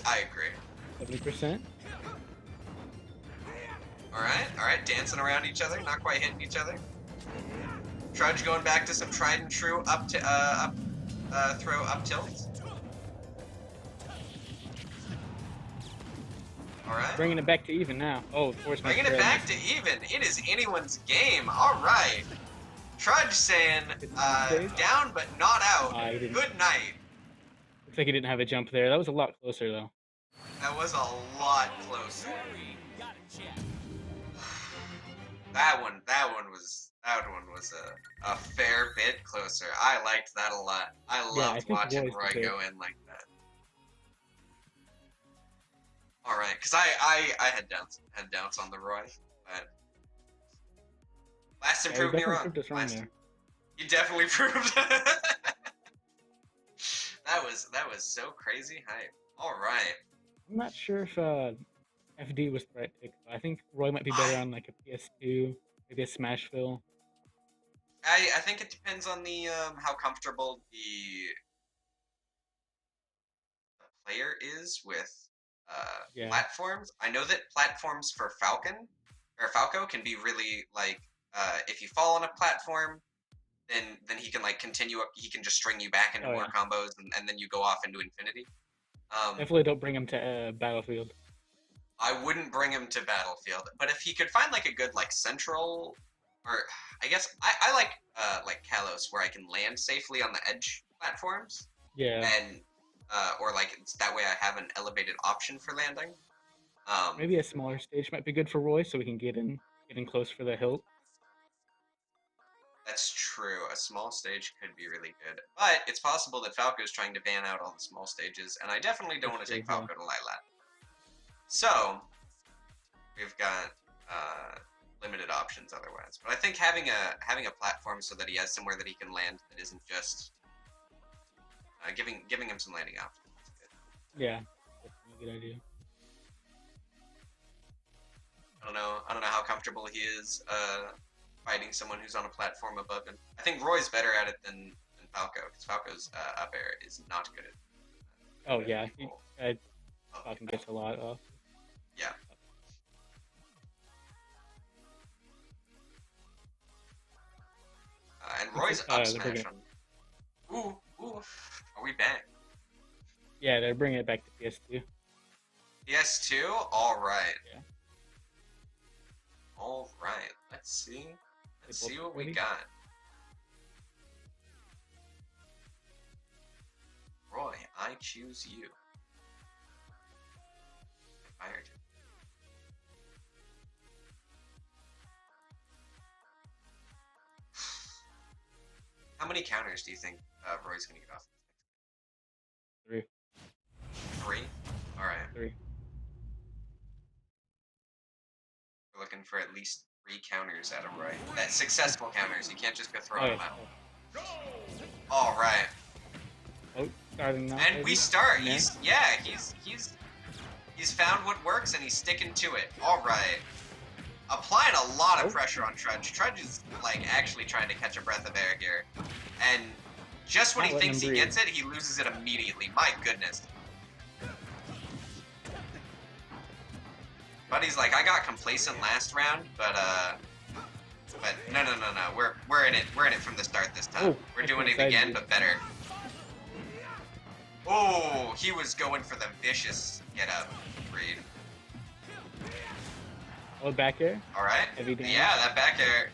I agree. 70%. Alright, dancing around each other, not quite hitting each other. Trudge going back to some tried and true throw up tilts. Alright. Bringing it back to even now. Oh, force Bringing it back to even. It is anyone's game. Alright. Trudge saying, down but not out. Good night. Looks like he didn't have a jump there. That was a lot closer, though. That was a lot closer. That one was a fair bit closer. I liked that a lot. I loved watching Roy go in like that. All right, because I had doubts on the Roy, but Last proved me wrong. You definitely proved. That was so crazy hype. All right. I'm not sure if FD was the right pick. I think Roy might be better on like a PS2, maybe a Smash Fill. I think it depends on the how comfortable the player is with platforms. I know that platforms for Falco can be really like if you fall on a platform, then he can like continue up. He can just string you back into more combos, and then you go off into infinity. Definitely don't bring him to Battlefield. I wouldn't bring him to Battlefield, but if he could find like a good like central, or I guess I like Kalos, where I can land safely on the edge platforms. Yeah. And or like that way I have an elevated option for landing. Maybe a smaller stage might be good for Roy, so we can get in close for the hilt. That's true. A small stage could be really good, but it's possible that Falco's trying to ban out all the small stages, and I definitely don't want to take Falco to Lilat. So we've got limited options otherwise. But I think having a platform so that he has somewhere that he can land that isn't just giving him some landing options is good. Yeah, definitely a good idea. I don't know how comfortable he is fighting someone who's on a platform above him. I think Roy's better at it than Falco, because Falco's up air is not good at it. Oh yeah, Falcon gets a lot off. Yeah. And Roy's up smash on... Ooh, are we back? Yeah, they're bringing it back to PS2. PS2? Alright. Yeah. Alright, let's see what we got. Roy, I choose you. Fired. How many counters do you think Roy's gonna get off? 3. 3? Alright. 3. for at least 3 counters out of Roy. That's successful counters. You can't just go throwing them out. All right. Oh, starting now. And we start. He's found what works and he's sticking to it. All right. Applying a lot of pressure on Trudge. Trudge is like actually trying to catch a breath of air here, and just when he thinks he gets it, he loses it immediately. My goodness. Buddy's like, I got complacent last round, but no. We're in it. We're in it from the start this time. Oh, we're doing it again, but better. Oh, he was going for the vicious get up read. Oh, back air. All right. Heavy damage. Yeah, that back air.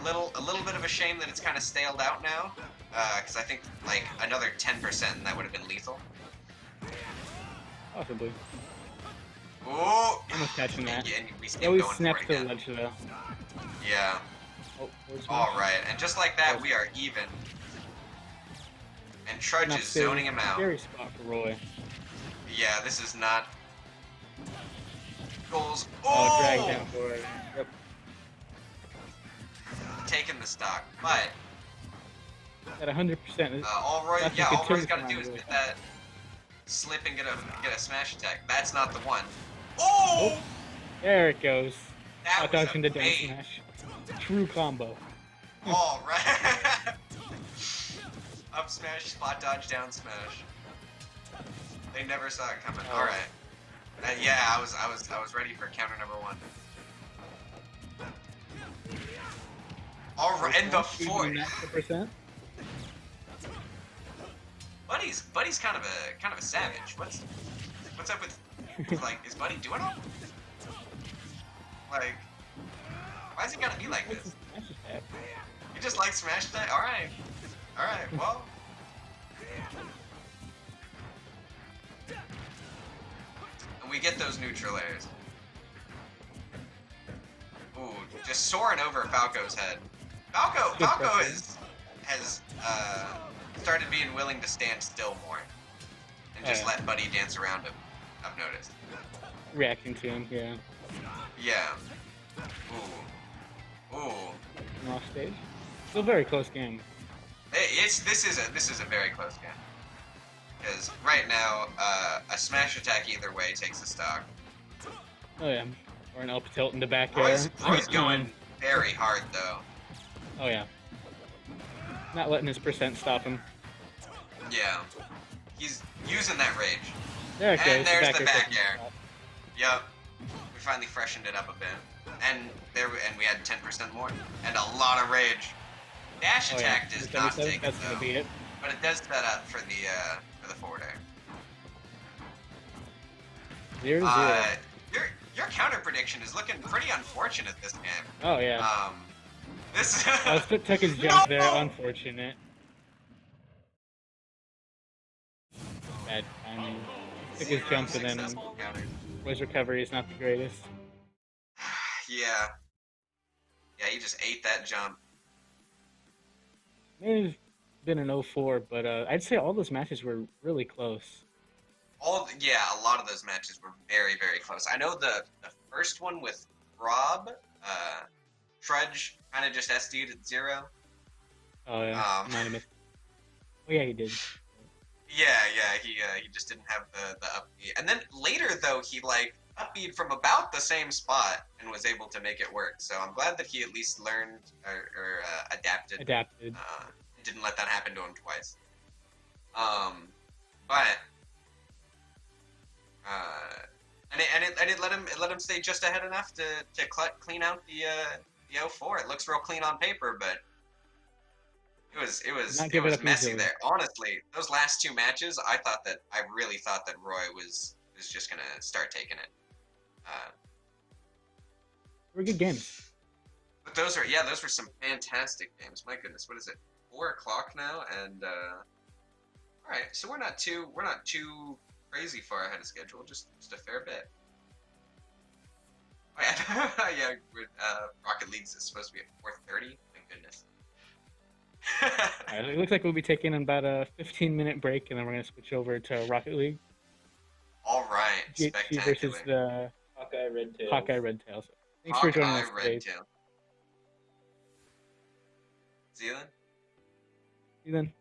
A little bit of a shame that it's kind of staled out now, because I think like another 10% and that would have been lethal. Possibly. Oh, Almost catching that. Yeah, and we It still always going snaps for it to the again. ledge though. Yeah. Oh, All right, and just like that, we are even. And Trudge is zoning him out. Scary spot for Roy. Yeah, this is not. Goals. Oh, drag Oh! down for it. Yep. Taking the stock, but At 100%. all Roy, That's yeah, a good all Roy's turn got to from do is Roy. get that slip and get a smash attack. That's not the one. Oh! There it goes. That Out was dodge into down amazing. smash. True combo. All right. Up smash, spot dodge, down smash. They never saw it coming. Oh. All right. Yeah, I was ready for counter number 1. All right, and the fourth. Percent. Buddy's kind of a savage. What's up with like, is Buddy doing it? Like, why is he gotta be like this? You just like smash attack? All right, well. And we get those neutral airs. Ooh, just soaring over Falco's head. Falco has started being willing to stand still more and just let Buddy dance around him. I've noticed. Reacting to him, yeah. Yeah. Ooh. Off stage. Still a very close game. This is a very close game. Because right now, a smash attack either way takes a stock. Oh yeah. Or an up tilt into back air. Roy's going very hard though. Oh yeah. Not letting his percent stop him. Yeah. He's using that rage. There it goes. And there's the back taking air. the stop. Yep. We finally freshened it up a bit. And we had 10% more. And a lot of rage. Dash attack does not take it That's though. gonna be it. But it does set up for the forward air. 0-0. Your counter prediction is looking pretty unfortunate this game. Oh yeah. This Took his jump there. No! Unfortunate. Bad timing. Took his jump and then successful counters. Roy's recovery is not the greatest. Yeah. Yeah, he just ate that jump. May have been an 0-4, but I'd say all those matches were really close. A lot of those matches were very, very close. I know the first one with Rob, Trudge kind of just SD'd at 0. Oh yeah. Might have missed. Oh yeah, he did. Yeah, he just didn't have the upbeat. And then later though, he like upbeat from about the same spot and was able to make it work. So I'm glad that he at least learned or adapted. Adapted. Didn't let that happen to him twice. But and it let him stay just ahead enough to clean out the 0-4. It looks real clean on paper, but it was messy there. Honestly, those last 2 matches, I really thought that Roy was just gonna start taking it. They were good games. But those were some fantastic games. My goodness, what is it? 4 o'clock now, and all right, so we're not too crazy far ahead of schedule, just a fair bit. Oh, yeah, yeah. Rocket League's is supposed to be at 4:30. My goodness. Alright, it looks like we'll be taking about a 15-minute break, and then we're gonna switch over to Rocket League. All right, GHC spectacular. versus the Hawkeye Red Tails. Hawkeye Red Tails. Thanks for joining us Hawkeye today. Red Tail. Zealand? See you then.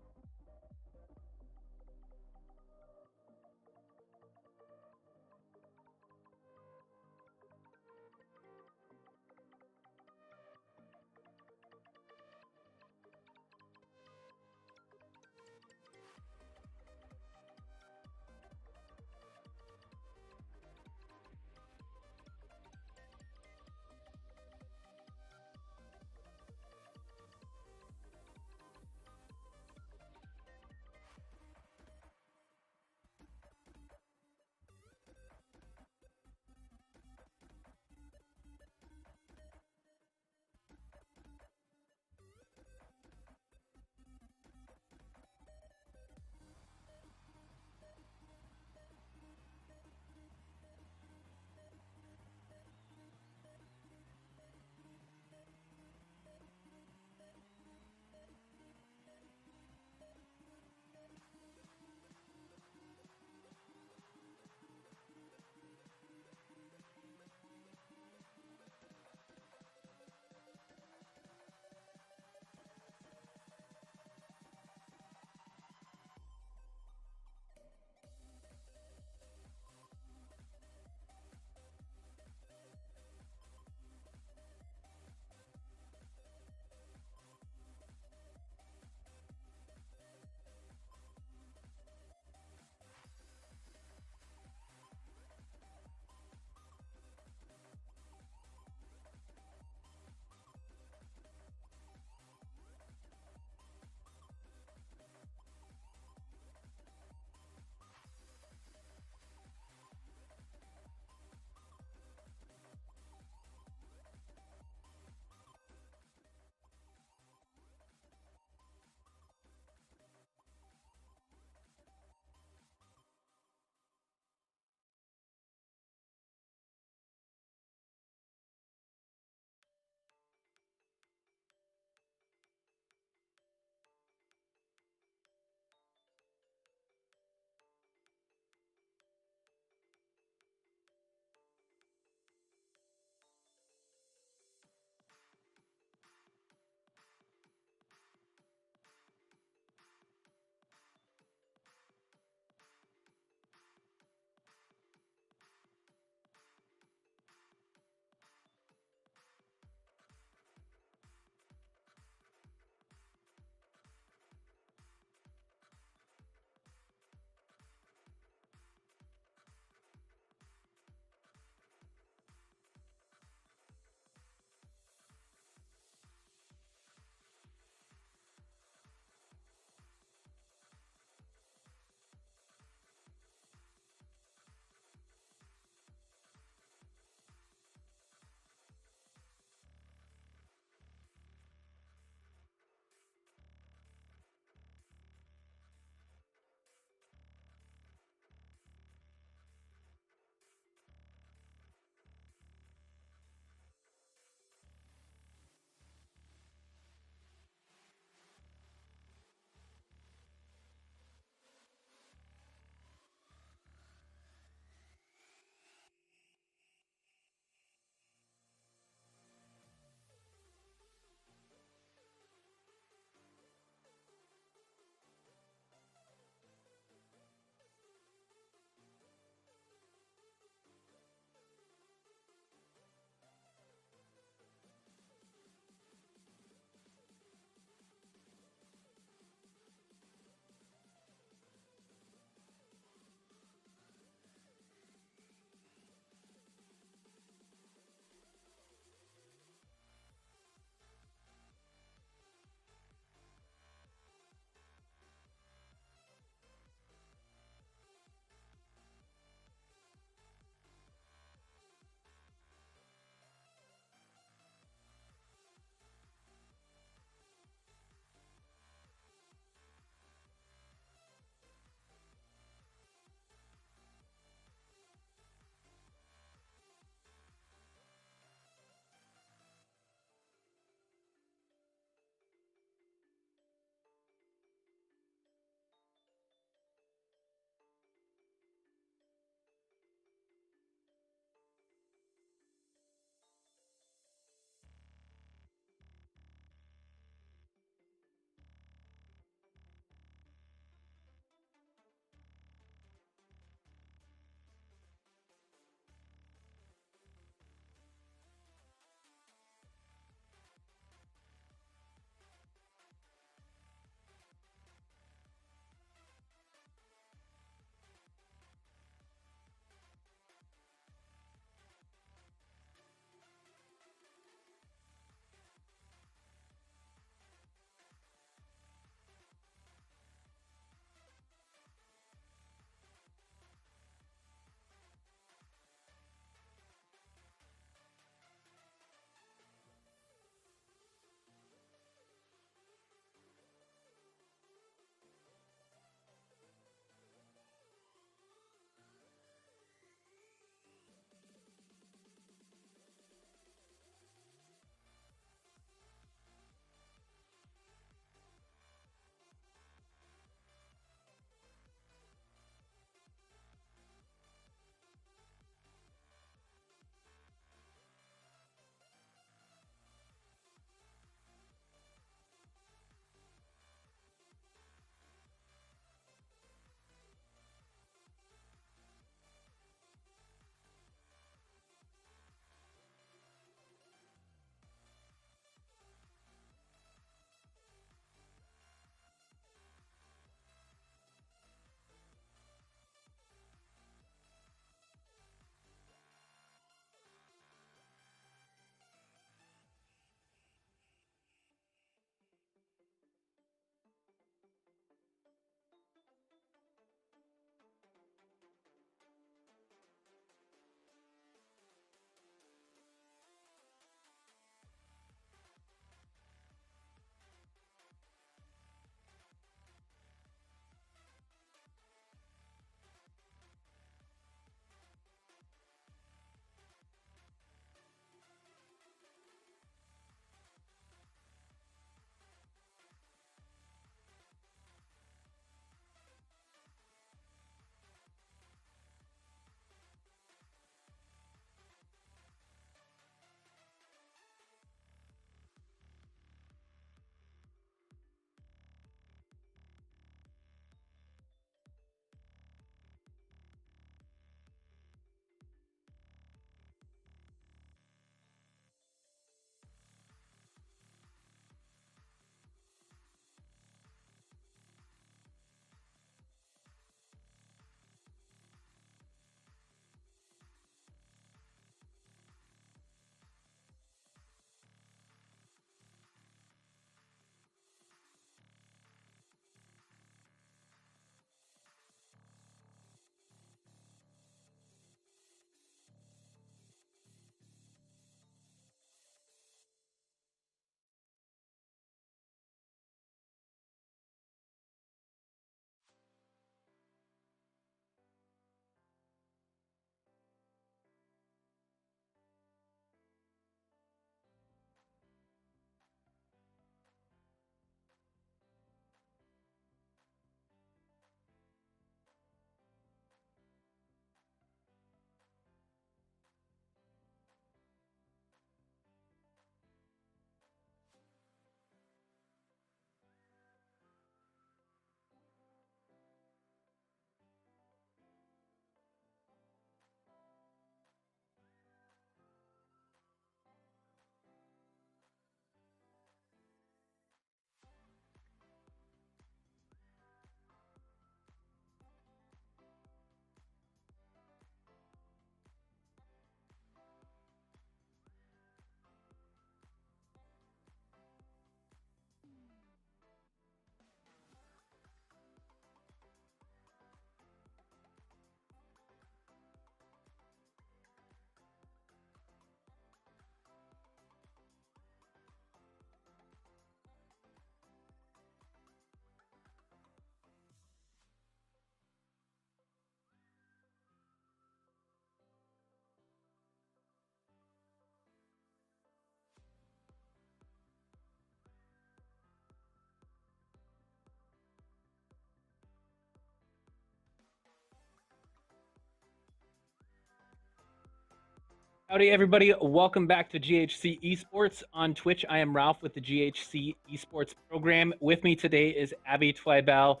Howdy, everybody. Welcome back to GHC Esports. On Twitch, I am Ralph with the GHC Esports program. With me today is Abby Twibell.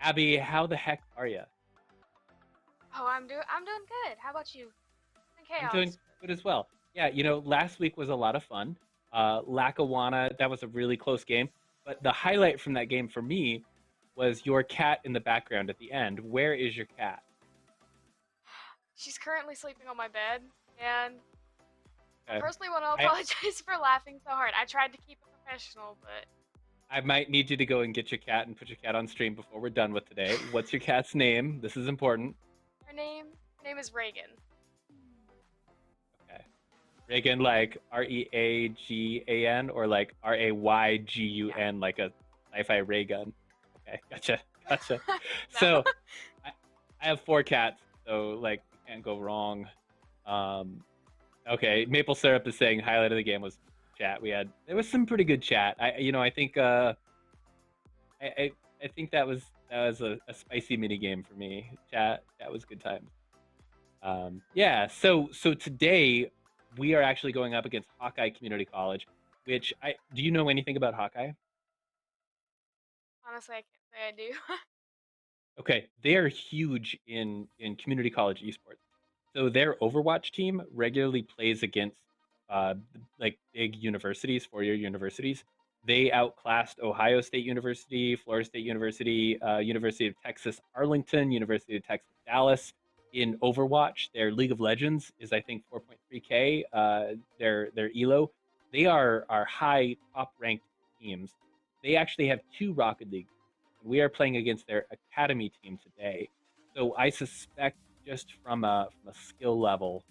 Abby, how the heck are you? Oh, I'm doing good. How about you? Chaos. I'm doing good as well. Yeah, you know, last week was a lot of fun. Lackawanna, that was a really close game. But the highlight from that game for me was your cat in the background at the end. Where is your cat? She's currently sleeping on my bed, and Okay. I personally want to apologize for laughing so hard. I tried to keep it professional, but I might need you to go and get your cat and put your cat on stream before we're done with today. What's your cat's name? This is important. Her name is Reagan. Okay. Reagan, like Reagan, or like Raygun, Yeah. like a sci-fi ray gun. Okay, gotcha. No. So I have 4 cats, so like you can't go wrong. Okay, Maple Syrup is saying highlight of the game was chat. There was some pretty good chat. I think I think that was a spicy mini game for me. Chat was good times. Yeah, so today we are actually going up against Hawkeye Community College, which do you know anything about Hawkeye? Honestly, I can't say I do. Okay, they are huge in community college esports. So their Overwatch team regularly plays against like big universities, 4-year universities. They outclassed Ohio State University, Florida State University, University of Texas Arlington, University of Texas Dallas in Overwatch. Their League of Legends is I think 4.3K. Their Elo. They are high top ranked teams. They actually have 2 Rocket League. We are playing against their academy team today. So I suspect just from a skill level,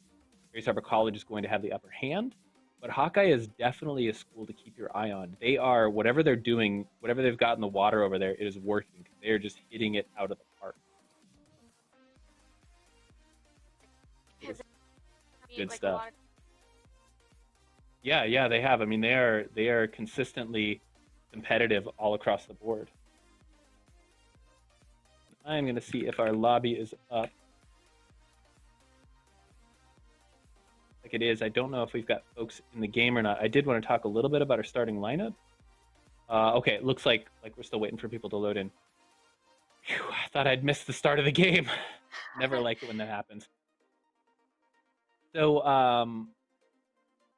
Grace Harbor College is going to have the upper hand. But Hawkeye is definitely a school to keep your eye on. They are, whatever they're doing, whatever they've got in the water over there, it is working. They're just hitting it out of the park. Good stuff. Yeah, they have. I mean, they are consistently competitive all across the board. I'm going to see if our lobby is up. Like it is. I don't know if we've got folks in the game or not. I did want to talk a little bit about our starting lineup. Okay, it looks like we're still waiting for people to load in. Whew, I thought I'd missed the start of the game. Never like it when that happens. So, oh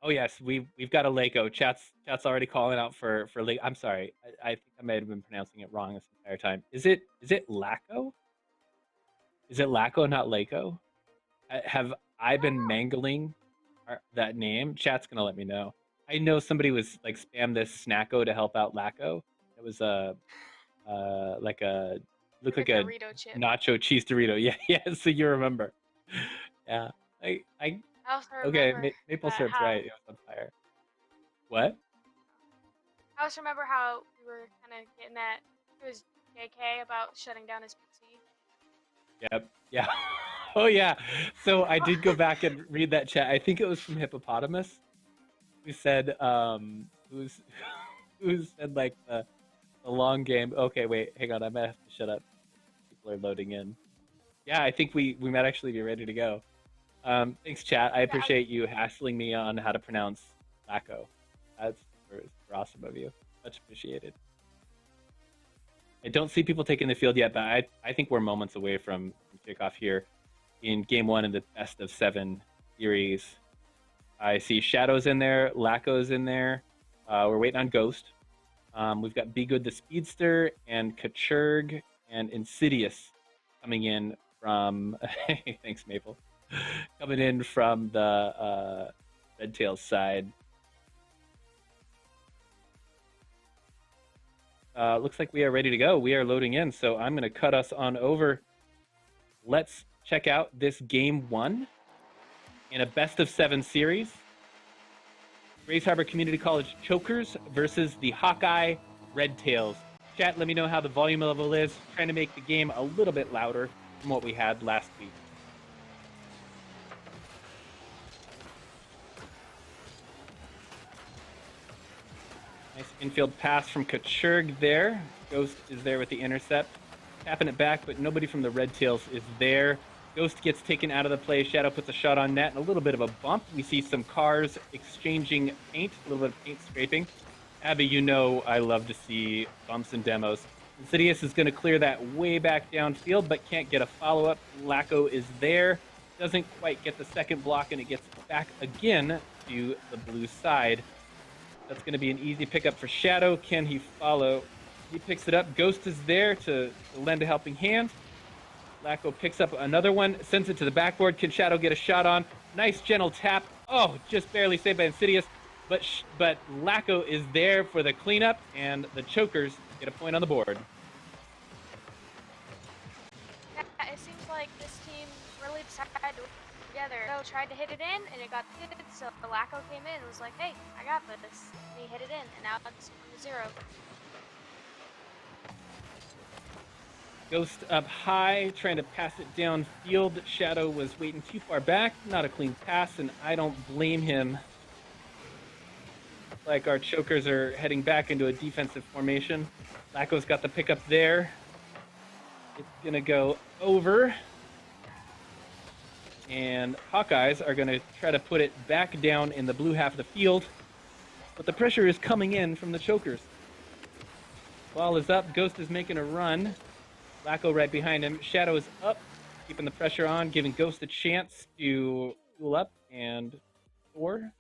yes, we've got a Lako. Chat's already calling out for Lako. I'm sorry. I think I might have been pronouncing it wrong this entire time. Is it Lako? Is it Lako, not Lako? Have I been mangling that name? Chat's gonna let me know. I know somebody was like spam this Snacko to help out Lako. It was like a looked like a Dorito chip. nacho cheese Dorito. Yeah. So you remember? Yeah. I okay. Maple syrup's right. It was on fire. What? I also remember how we were kind of getting at it was JK about shutting down his PC. Yep. Yeah. Oh yeah. So I did go back and read that chat. I think it was from Hippopotamus, who said who said like the long game. Okay, wait, hang on. I might have to shut up. People are loading in. Yeah, I think we might actually be ready to go. Thanks, chat. I appreciate you hassling me on how to pronounce Lako. That's super awesome of you. Much appreciated. I don't see people taking the field yet, but I think we're moments away from kickoff here in Game 1 in the best of 7 series. I see Shadow's in there, Lako's in there. We're waiting on Ghost. We've got Be Good the Speedster and Kachurg and Insidious coming in from... Thanks, Maple. Coming in from the Red Tails side. Looks like we are ready to go. We are loading in, so I'm going to cut us on over. Let's check out this Game 1 in a best of 7 series. Grace Harbor Community College Chokers versus the Hawkeye Red Tails. Chat, let me know how the volume level is. Trying to make the game a little bit louder from what we had last week. Nice infield pass from Kachurg there. Ghost is there with the intercept. Tapping it back, but nobody from the Red Tails is there. Ghost gets taken out of the play. Shadow puts a shot on net and a little bit of a bump. We see some cars exchanging paint, a little bit of paint scraping. Abby, you know I love to see bumps and demos. Insidious is going to clear that way back downfield, but can't get a follow-up. Lacko is there. Doesn't quite get the second block, and it gets back again to the blue side. That's going to be an easy pickup for Shadow. Can he follow? He picks it up. Ghost is there to lend a helping hand. Lacko picks up another one, sends it to the backboard. Can Shadow get a shot on? Nice gentle tap. Oh, just barely saved by Insidious. But Lacko is there for the cleanup, and the Chokers get a point on the board. Yeah, it seems like this team really decided to work together. So tried to hit it in, and it got hit. So Lacko came in and was like, "Hey, I got this." And he hit it in, and now it's 1-0. Ghost up high, trying to pass it downfield. Shadow was waiting too far back. Not a clean pass, and I don't blame him. Like our Chokers are heading back into a defensive formation. Lacko's got the pickup there. It's going to go over. And Hawkeyes are going to try to put it back down in the blue half of the field. But the pressure is coming in from the Chokers. Ball is up. Ghost is making a run. Lacko right behind him. Shadow is up, keeping the pressure on, giving Ghost a chance to pull up and score. Did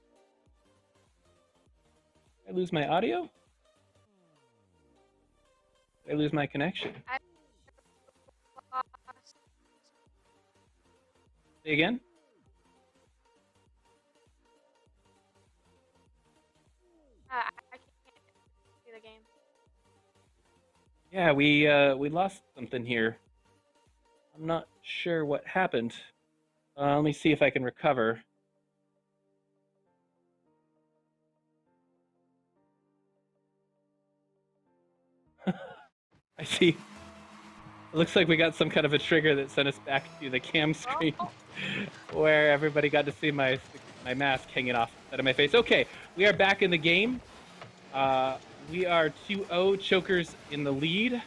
I lose my audio? Did I lose my connection? Say again? I can't see the game. Yeah, we lost something here. I'm not sure what happened. Let me see if I can recover. I see. It looks like we got some kind of a trigger that sent us back to the cam screen where everybody got to see my mask hanging off out of my face. Okay, we are back in the game. We are 2-0, Chokers in the lead.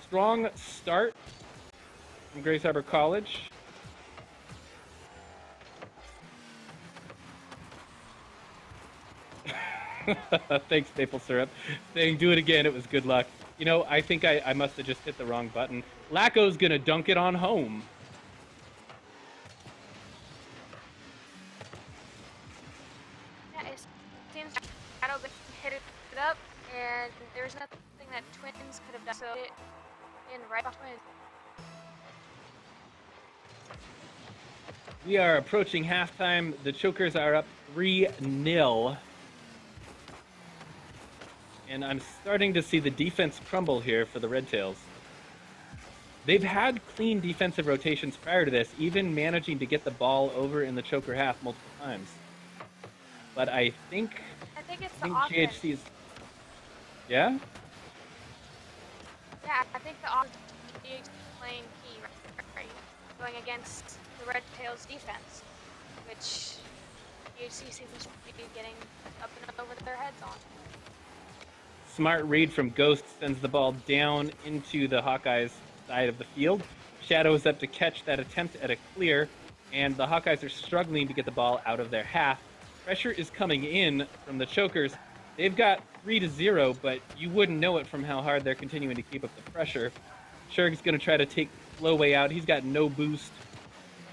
Strong start from Grace Harbor College. Thanks, Maple Syrup. Saying do it again, it was good luck. You know, I think I must have just hit the wrong button. Lacko's gonna dunk it on home. Yeah, it seems Shadow hit it up, and there's nothing that Twins could have done. So it in right off Twins. We are approaching halftime. The Chokers are up 3-0. And I'm starting to see the defense crumble here for the Red Tails. They've had clean defensive rotations prior to this, even managing to get the ball over in the Choker half multiple times. But I think it's the offense. GHC's... Yeah? Yeah, I think the offense is playing key, right? Going against the Red Tails defense, which GHC seems to be getting up and over their heads on. Smart read from Ghost sends the ball down into the Hawkeyes side of the field. Shadow is up to catch that attempt at a clear, and the Hawkeyes are struggling to get the ball out of their half. Pressure is coming in from the Chokers. They've got 3-0, but you wouldn't know it from how hard they're continuing to keep up the pressure. Shurg's going to try to take the slow way out. He's got no boost.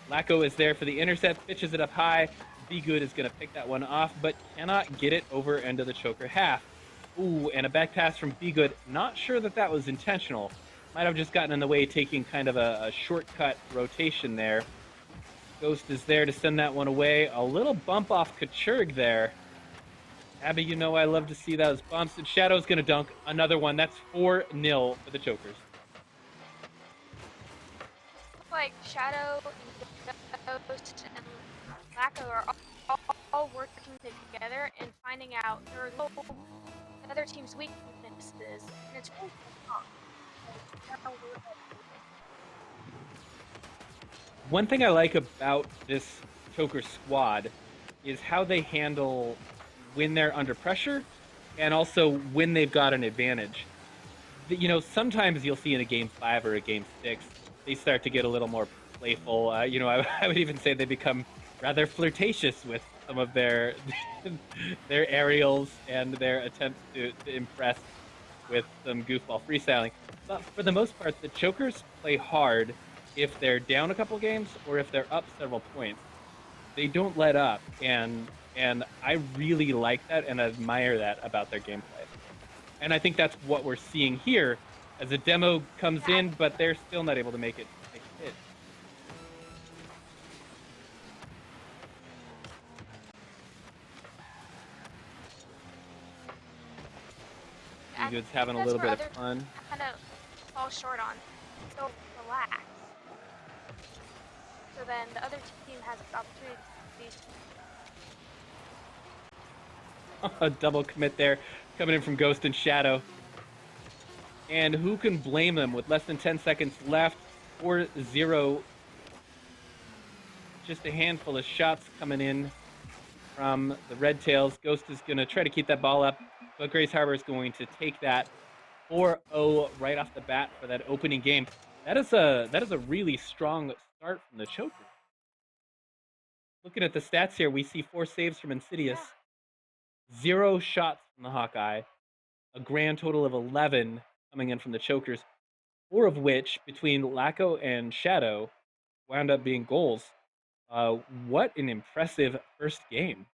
Lacko is there for the intercept, pitches it up high. Be Good is going to pick that one off, but cannot get it over into the Choker half. Ooh, and a back pass from Be Good. Not sure that that was intentional. Might have just gotten in the way, taking kind of a shortcut rotation there. Ghost is there to send that one away. A little bump off Kachurg there. Abby, you know I love to see those bumps. And Shadow's going to dunk another one. That's 4-0 for the Chokers. Like Shadow, Ghost, and Lacko are all working together and finding out their other team's weaknesses, and it's really fun. One thing I like about this Choker squad is how they handle when they're under pressure and also when they've got an advantage. You know, sometimes you'll see in a game 5 or a game 6, they start to get a little more playful. You know, I would even say they become rather flirtatious with some of their their aerials and their attempts to impress with some goofball freestyling. But for the most part, the chokers play hard if they're down a couple games or if they're up several points. They don't let up, and I really like that and admire that about their gameplay. And I think that's what we're seeing here as a demo comes in, but they're still not able to make it hit. Good's having a little bit of fun. Kind of fall short on. So relax. So then the other team has an opportunity to A double commit there, coming in from Ghost and Shadow. And who can blame them with less than 10 seconds left? 4-0. Just a handful of shots coming in from the Red Tails. Ghost is going to try to keep that ball up, but Grace Harbor is going to take that 4-0 right off the bat for that opening game. That is a really strong start from the Chokers. Looking at the stats here, we see 4 saves from Insidious, 0 shots from the Hawkeye, a grand total of 11 coming in from the Chokers, 4 of which, between Lacko and Shadow, wound up being goals. What an impressive first game.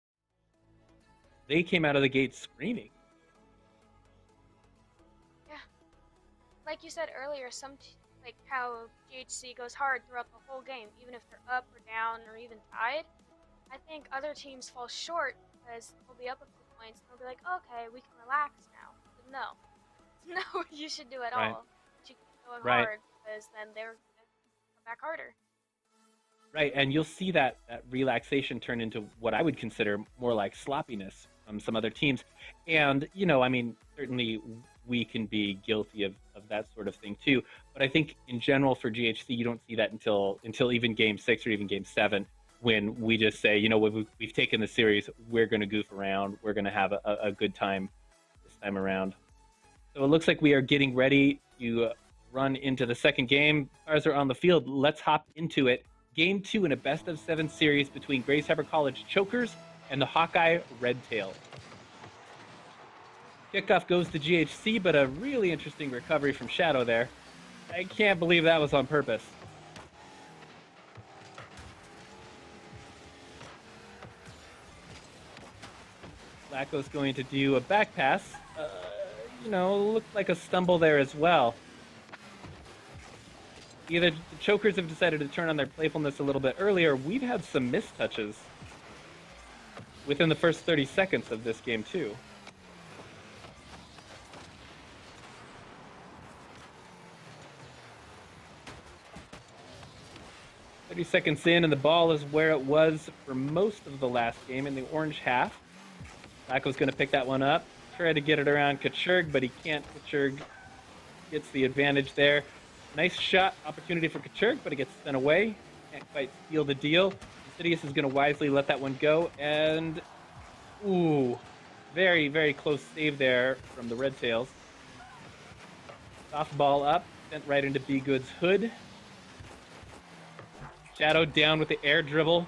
They came out of the gate screaming. Yeah. Like you said earlier, like how GHC goes hard throughout the whole game, even if they're up or down or even tied. I think other teams fall short because they'll be up a few points and they'll be like, okay, we can relax now. But no. No, you should do it all. You keep going hard because then they're going to come back harder. Right, and you'll see that relaxation turn into what I would consider more like sloppiness from some other teams. And, you know, I mean, certainly we can be guilty of that sort of thing too. But I think in general for GHC, you don't see that until even Game 6 or even Game 7, when we just say, you know, we've taken the series, we're going to goof around, we're going to have a good time this time around. So it looks like we are getting ready to run into the second game. Cars are on the field. Let's hop into it. Game 2 in a best-of-7 series between Grace Harbor College Chokers and the Hawkeye Red Tail. Kickoff goes to GHC, but a really interesting recovery from Shadow there. I can't believe that was on purpose. Lacko's going to do a back pass. You know, looked like a stumble there as well. Either the Chokers have decided to turn on their playfulness a little bit earlier. We've had some missed touches within the first 30 seconds of this game, too. Seconds in, and the ball is where it was for most of the last game in the orange half. Lacko's going to pick that one up. Try to get it around Kachurg, but he can't. Kachurg gets the advantage there. Nice shot opportunity for Kachurg, but it gets sent away. Can't quite seal the deal. Insidious is going to wisely let that one go. And, ooh, very, very close save there from the Red Tails. Soft ball up, sent right into Be Good's hood. Shadow down with the air dribble.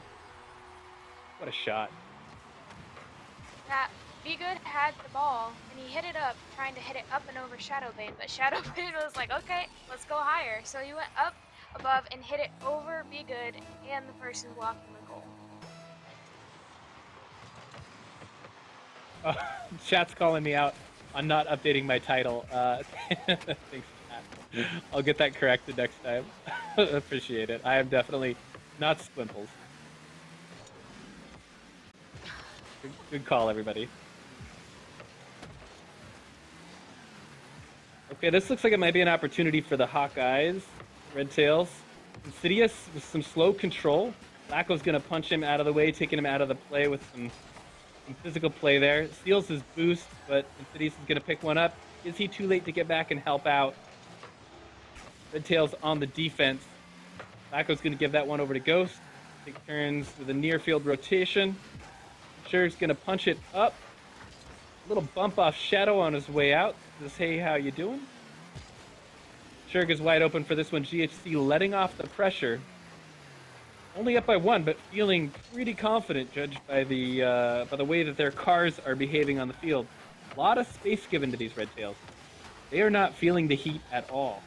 What a shot. Yeah, Be Good had the ball, and he hit it up, trying to hit it up and over Shadowbane, but Shadowbane was like, okay, let's go higher. So he went up, above, and hit it over Be Good and the person blocking the goal. Chat's calling me out on not updating my title. Thanks, Chat. I'll get that corrected next time. Appreciate it. I am definitely not Squimples. Good call, everybody. Okay, this looks like it might be an opportunity for the Hawkeyes. Red Tails. Insidious with some slow control. Lacko's going to punch him out of the way, taking him out of the play with some physical play there. Steals his boost, but Insidious is going to pick one up. Is he too late to get back and help out? Red Tails on the defense. Lacko's going to give that one over to Ghost. Take turns with a near field rotation. Shurg's going to punch it up. A little bump off Shadow on his way out. Says, hey, how you doing? Shurg is wide open for this one. GHC letting off the pressure. only up by 1, but feeling pretty confident, judged by the way that their cars are behaving on the field. A lot of space given to these Red Tails. They are not feeling the heat at all.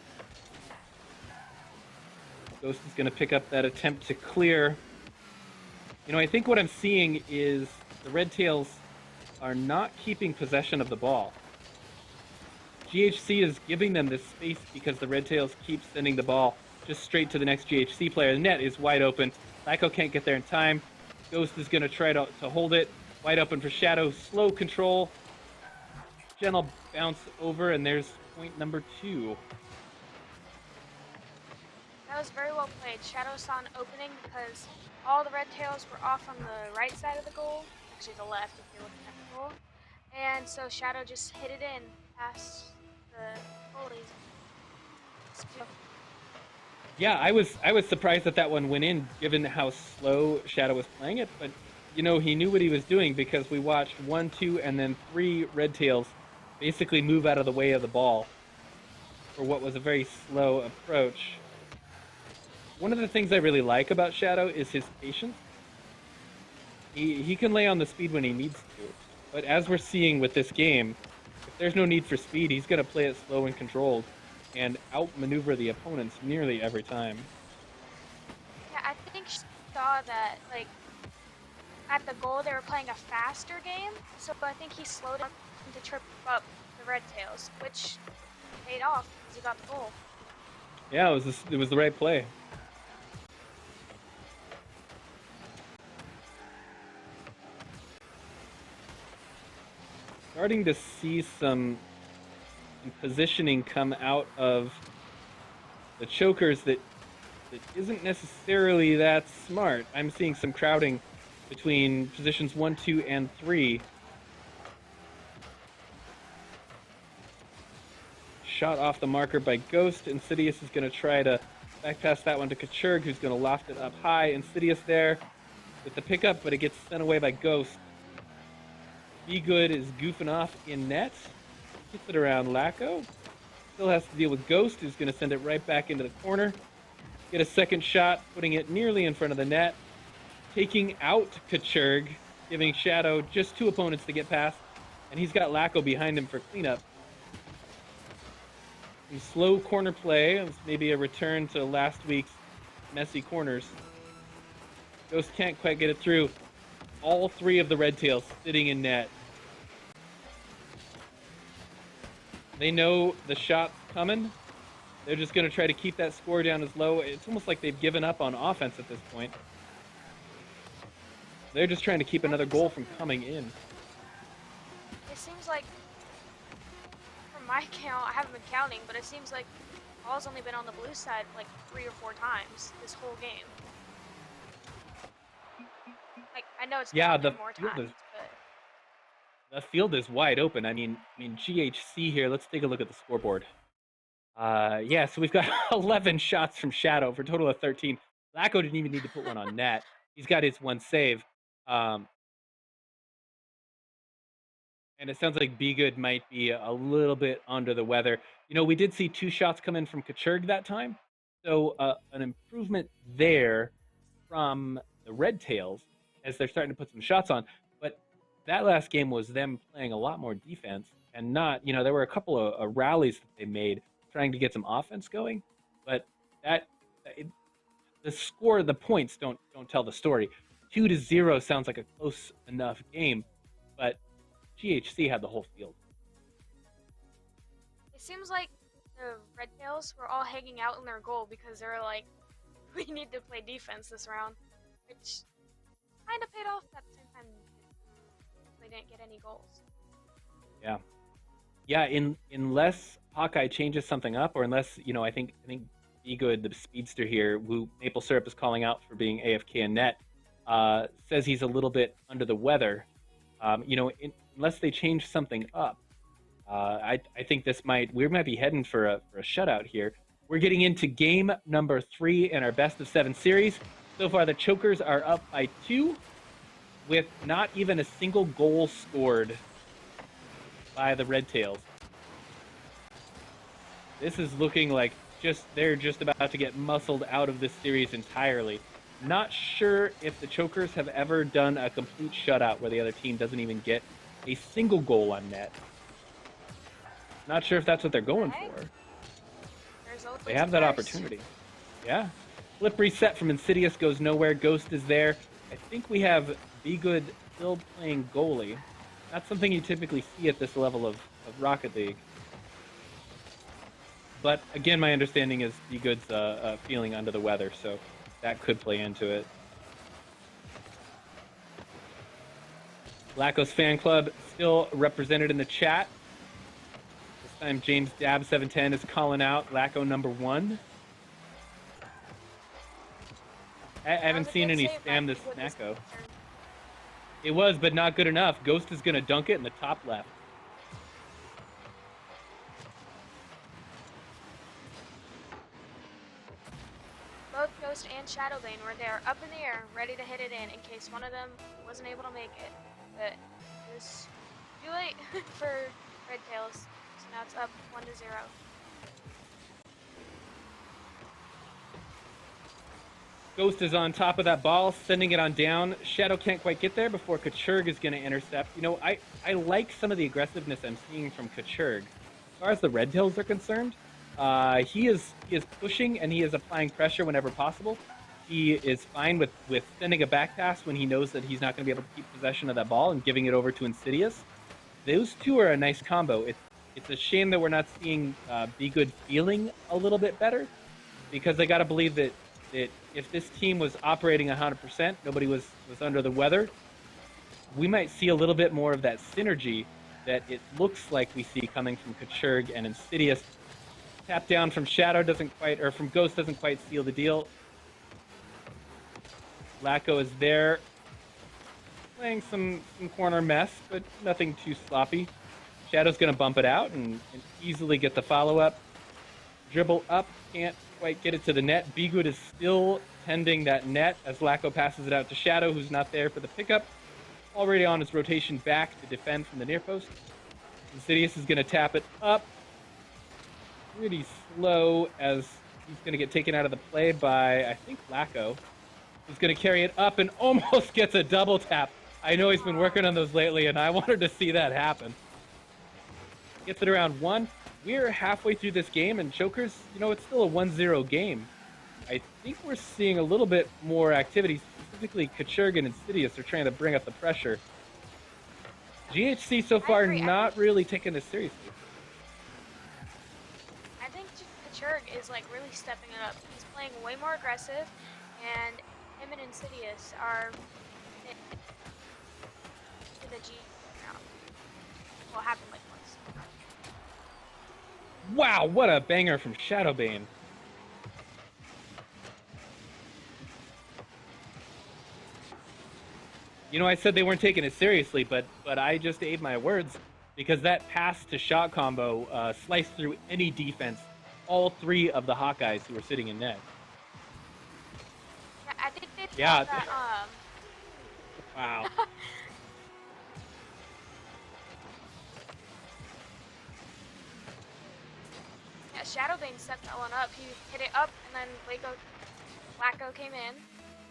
Ghost is going to pick up that attempt to clear. You know, I think what I'm seeing is the Red Tails are not keeping possession of the ball. GHC is giving them this space because the Red Tails keep sending the ball just straight to the next GHC player. The net is wide open. Laco can't get there in time. Ghost is going to try to hold it. Wide open for Shadow. Slow control. Gentle bounce over, and there's point number 2. That was very well played. Shadow saw an opening because all the Red Tails were off on the right side of the goal. Actually, the left if you're looking at the goal. And so Shadow just hit it in past the goalies. Yeah, I was surprised that one went in, given how slow Shadow was playing it. But you know, he knew what he was doing because we watched 1, 2, and then 3 Red Tails basically move out of the way of the ball for what was a very slow approach. One of the things I really like about Shadow is his patience. He can lay on the speed when he needs to, but as we're seeing with this game, if there's no need for speed, he's going to play it slow and controlled and outmaneuver the opponents nearly every time. Yeah, I think she saw that, like, at the goal they were playing a faster game, so I think he slowed down to trip up the Red Tails, which paid off because he got the goal. Yeah, it was the right play. Starting to see some positioning come out of the chokers that isn't necessarily that smart. I'm seeing some crowding between positions 1, 2, and 3. Shot off the marker by Ghost. Insidious is going to try to back pass that one to Kachurg, who's going to loft it up high. Insidious there with the pickup, but it gets sent away by Ghost. Be Good is goofing off in net. Gets it around Laco. Still has to deal with Ghost, who's going to send it right back into the corner. Get a second shot, putting it nearly in front of the net. Taking out Kachurg, giving Shadow just 2 opponents to get past. And he's got Laco behind him for cleanup. Some slow corner play. Maybe a return to last week's messy corners. Ghost can't quite get it through. All 3 of the Red Tails sitting in net. They know the shot's coming. They're just going to try to keep that score down as low. It's almost like they've given up on offense at this point. They're just trying to keep another goal from coming in. It seems like, from my count, I haven't been counting, but it seems like ball's only been on the blue side like 3 or 4 times this whole game. Like, I know it's been more times, but the field is wide open. I mean GHC here. Let's take a look at the scoreboard. Yeah, so we've got 11 shots from Shadow for a total of 13. Laco didn't even need to put one on net. He's got his 1 save. And it sounds like Be Good might be a little bit under the weather. You know, we did see 2 shots come in from Kachurg that time. So an improvement there from the Red Tails as they're starting to put some shots on. But that last game was them playing a lot more defense and not, you know, there were a couple of rallies that they made trying to get some offense going. But the score, the points don't tell the story. 2-0 sounds like a close enough game, but GHC had the whole field. it seems like the Red Tails were all hanging out in their goal because they were like, we need to play defense this round, which kind of paid off at the same time. They didn't get any goals. Yeah. Unless Hawkeye changes something up, or unless, you know, I think Be Good, the speedster here, who Maple Syrup is calling out for being AFK in net, says he's a little bit under the weather. You know, unless they change something up, I think we might be heading for a shutout here. We're getting into game number 3 in our best of 7 series. So far, the Chokers are up by 2, with not even a single goal scored by the Red Tails. This is looking like they're just about to get muscled out of this series entirely. Not sure if the Chokers have ever done a complete shutout where the other team doesn't even get a single goal on net. Not sure if that's what they're going for. They have that opportunity. Yeah. Flip reset from Insidious goes nowhere. Ghost is there. I think we have Be Good still playing goalie. Not something you typically see at this level of Rocket League. But again, my understanding is Be Good's feeling under the weather, so that could play into it. Lacos Fan Club still represented in the chat. This time James Dab 710 is calling out Laco number 1. I haven't seen any spam this Snacko. It was, but not good enough. Ghost is going to dunk it in the top left. Both Ghost and Shadowbane were there up in the air, ready to hit it in case one of them wasn't able to make it. But it was too late for Red Tails, so now it's up 1-0. Ghost is on top of that ball, sending it on down. Shadow can't quite get there before Kachurg is going to intercept. You know, I like some of the aggressiveness I'm seeing from Kachurg. As far as the Red Tails are concerned, he is pushing and he is applying pressure whenever possible. He is fine with sending a back pass when he knows that he's not going to be able to keep possession of that ball and giving it over to Insidious. Those two are a nice combo. It's a shame that we're not seeing Be Good feeling a little bit better, because I got to believe that if this team was operating 100%, nobody was under the weather, we might see a little bit more of that synergy that it looks like we see coming from Kachurg and Insidious. Tap down from Shadow from Ghost doesn't quite seal the deal. Laco is there, playing some corner mess, but nothing too sloppy. Shadow's going to bump it out and easily get the follow-up. Dribble up, can't quite get it to the net. Be Good is still tending that net as Laco passes it out to Shadow, who's not there for the pickup. Already on his rotation back to defend from the near post. Insidious is going to tap it up. Pretty slow, as he's going to get taken out of the play by, I think, Laco. He's going to carry it up and almost gets a double tap. I know he's been working on those lately, and I wanted to see that happen. Gets it around 1. We're halfway through this game, and Chokers, you know, it's still a 1-0 game. I think we're seeing a little bit more activity, specifically Kachurg and Insidious are trying to bring up the pressure. GHC so far not really taking this seriously. I think Kachurg is like really stepping it up. He's playing way more aggressive, and him and Insidious are in the G round. Well, happened like once. Wow, what a banger from Shadowbane. You know, I said they weren't taking it seriously, but I just ate my words, because that pass to shot combo sliced through any defense. All 3 of the Hawkeyes who were sitting in net. Yeah, I think they yeah. That, Wow. Yeah, Shadowbane set that one up. He hit it up, and then Laco came in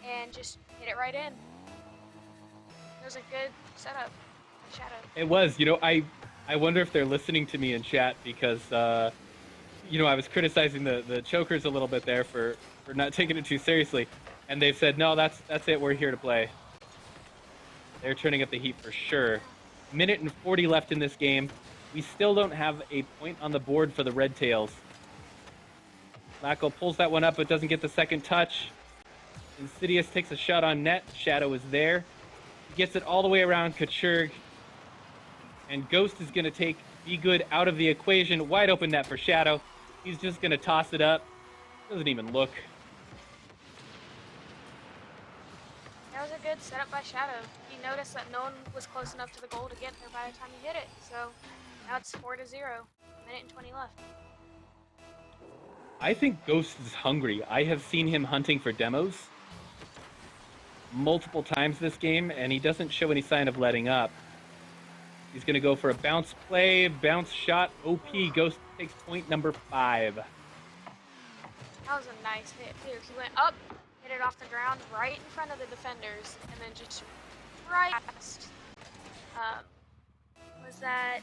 and just hit it right in. It was a good setup by Shadow. It was. You know, I wonder if they're listening to me in chat, because you know, I was criticizing the Chokers a little bit there for not taking it too seriously, and they've said, no, that's it, we're here to play. They're turning up the heat for sure. Minute and 40 left in this game. We still don't have a point on the board for the Red Tails. Laco pulls that one up, but doesn't get the second touch. Insidious takes a shot on net. Shadow is there. He gets it all the way around Kachurg. And Ghost is going to take Be Good out of the equation. Wide open net for Shadow. He's just going to toss it up. Doesn't even look. That was a good setup by Shadow. He noticed that no one was close enough to the goal to get there by the time he hit it. So now it's 4-0. Minute and 20 left. I think Ghost is hungry. I have seen him hunting for demos multiple times this game, and he doesn't show any sign of letting up. He's going to go for a bounce play, bounce shot, OP. Ghost takes point number 5. That was a nice hit, too. He went up, hit it off the ground right in front of the defenders, and then just right past. Was that?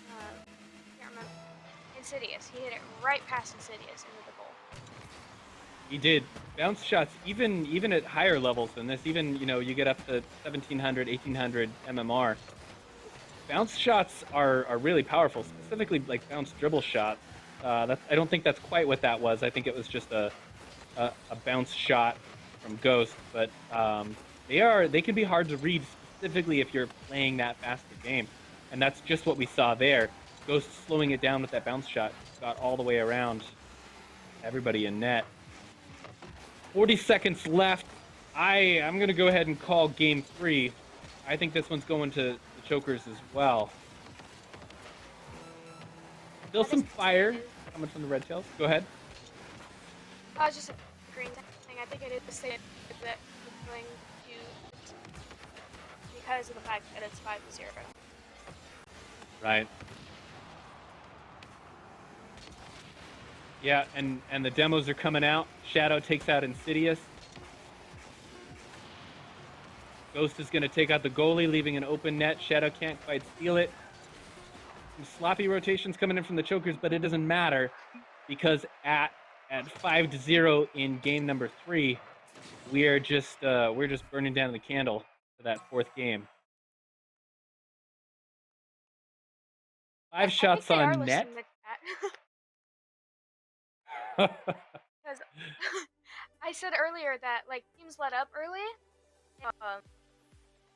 I can't remember. Insidious. He hit it right past Insidious into the goal. He did. Bounce shots, even at higher levels than this, even, you know, you get up to 1700, 1800 MMR. Bounce shots are really powerful, specifically like bounce dribble shots. I don't think that's quite what that was. I think it was just a bounce shot from Ghost, but they can be hard to read, specifically if you're playing that faster game. And that's just what we saw there. Ghost slowing it down with that bounce shot, got all the way around everybody in net. 40 seconds left. I'm going to go ahead and call game 3. I think this one's going to the Chokers as well. Still some fire coming from the Red Tails. Go ahead. I was just agreeing thing. I think it is the same that it's going to, because of the fact that it's 5-0. Right. Yeah, and the demos are coming out. Shadow takes out Insidious. Ghost is going to take out the goalie, leaving an open net. Shadow can't quite steal it. Some sloppy rotations coming in from the Chokers, but it doesn't matter because at 5-0 in game number 3, we're just burning down the candle for that 4th game. 5 shots on net. Because I said earlier that like teams let up early,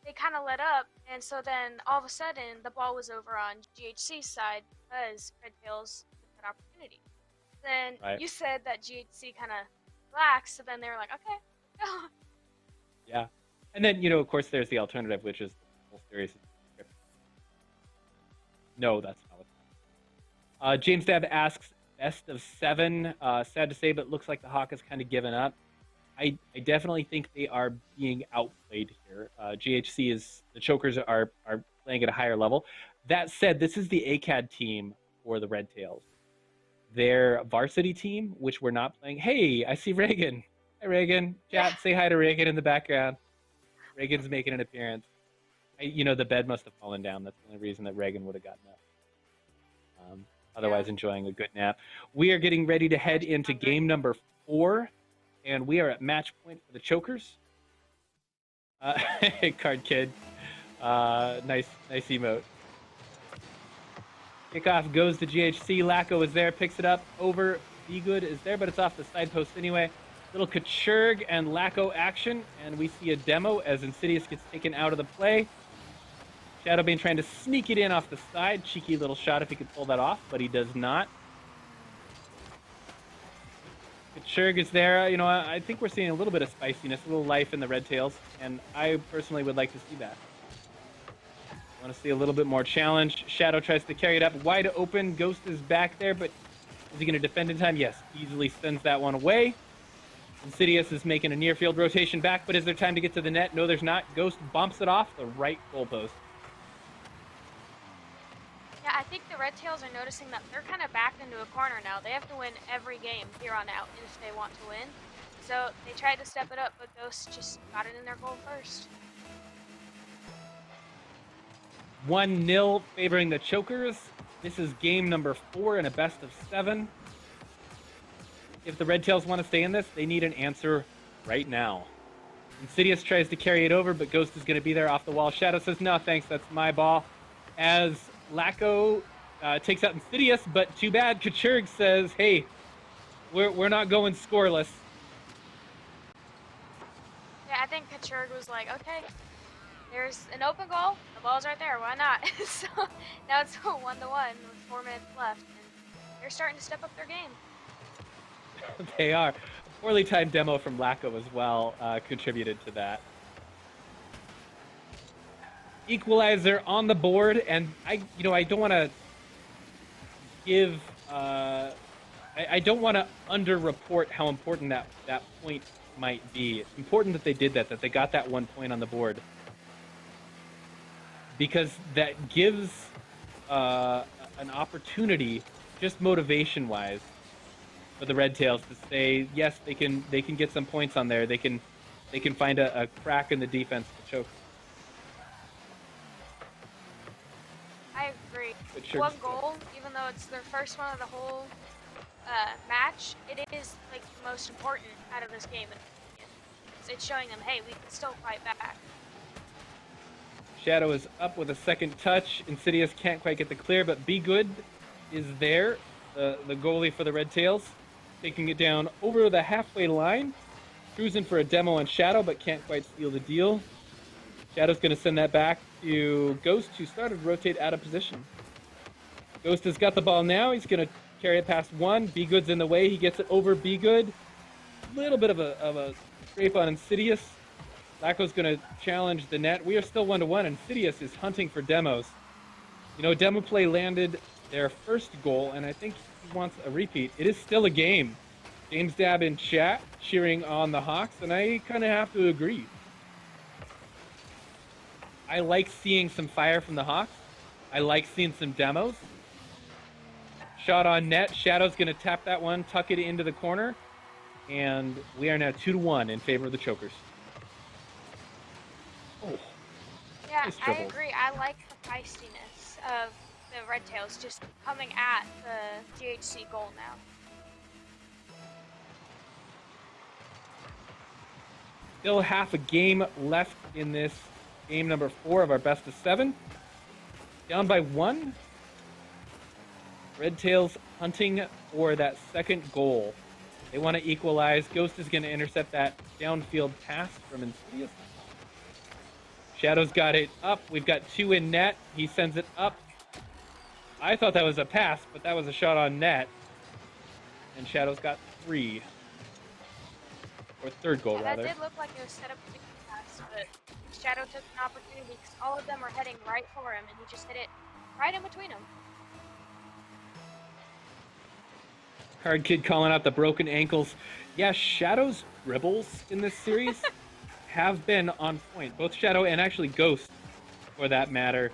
they kind of let up, and so then all of a sudden the ball was over on GHC's side because Red Tails took that opportunity. Then you said that GHC kind of relaxed, so then they were like, okay, go. Yeah, and then, you know, of course, there's the alternative, which is the whole series. No, that's not what. James Dab asks, best of 7. Sad to say, but looks like the Hawk has kind of given up. I definitely think they are being outplayed here. The Chokers are playing at a higher level. That said, this is the ACAD team for the Red Tails. Their varsity team, which we're not playing. Hey, I see Reagan. Hi, Reagan. Chat, say hi to Reagan in the background. Reagan's making an appearance. You know, the bed must have fallen down. That's the only reason that Reagan would have gotten up. Otherwise, enjoying a good nap. We are getting ready to head into game number 4, and we are at match point for the Chokers. Card Kid. Nice emote. Kickoff goes to GHC. Lacko is there, picks it up. Over. Be Good is there, but it's off the side post anyway. Little Kachurg and Lacko action, and we see a demo as Insidious gets taken out of the play. Shadowbane trying to sneak it in off the side. Cheeky little shot if he could pull that off, but he does not. Kachurg is there. You know, I think we're seeing a little bit of spiciness, a little life in the Red Tails, and I personally would like to see that. I want to see a little bit more challenge. Shadow tries to carry it up wide open. Ghost is back there, but is he going to defend in time? Yes, easily sends that one away. Insidious is making a near field rotation back, but is there time to get to the net? No, there's not. Ghost bumps it off the right goalpost. Yeah, I think the Red Tails are noticing that they're kind of backed into a corner now. They have to win every game here on out if they want to win. So they tried to step it up, but Ghost just got it in their goal first. 1-0 favoring the Chokers. This is game number 4 in a best of 7. If the Red Tails want to stay in this, they need an answer right now. Insidious tries to carry it over, but Ghost is going to be there off the wall. Shadow says, no, thanks, that's my ball. As Lacko takes out Insidious, but too bad. Kachurg says, hey, we're not going scoreless. Yeah, I think Kachurg was like, okay, there's an open goal. The ball's right there. Why not? So now it's 1-1 with 4 minutes left, and they're starting to step up their game. They are. A poorly timed demo from Lacko as well contributed to that. Equalizer on the board, and I don't want to give. I don't want to underreport how important that point might be. It's important that they did that they got that 1 point on the board, because that gives an opportunity, just motivation-wise, for the Red Tails to say yes, they can get some points on there. They can find a crack in the defense to choke. I agree. Sure. One goal, even though it's their first one of the whole match, it is like the most important out of this game. It's showing them, hey, we can still fight back. Shadow is up with a second touch. Insidious can't quite get the clear, but Be Good is there, the goalie for the Red Tails, taking it down over the halfway line. Cruising for a demo on Shadow, but can't quite seal the deal. Shadow's going to send that back to Ghost, who started to rotate out of position. Ghost has got the ball now. He's going to carry it past one. Be Good's in the way. He gets it over Be Good. A little bit of a scrape on Insidious. Laco's going to challenge the net. We are still 1-1. Insidious is hunting for demos. You know, Demo Play landed their first goal, and I think he wants a repeat. It is still a game. James Dab in chat cheering on the Hawks, and I kind of have to agree. I like seeing some fire from the Hawks. I like seeing some demos. Shot on net. Shadow's going to tap that one, tuck it into the corner, and we are now 2-1 in favor of the Chokers. Oh, yeah, nice I agree. I like the feistiness of the Red Tails just coming at the GHC goal now. Still half a game left in this game number 4 of our best of 7. Down by 1. Red Tails hunting for that second goal. They want to equalize. Ghost is going to intercept that downfield pass from Insidious. Shadow's got it up. We've got 2 in net. He sends it up. I thought that was a pass, but that was a shot on net. And Shadow's got 3. Or third goal, rather. That did look like it was set up to be a pass, but Shadow took an opportunity because all of them were heading right for him, and he just hit it right in between them. Hard Kid calling out the broken ankles. Yeah, Shadow's dribbles in this series have been on point. Both Shadow and actually Ghost, for that matter,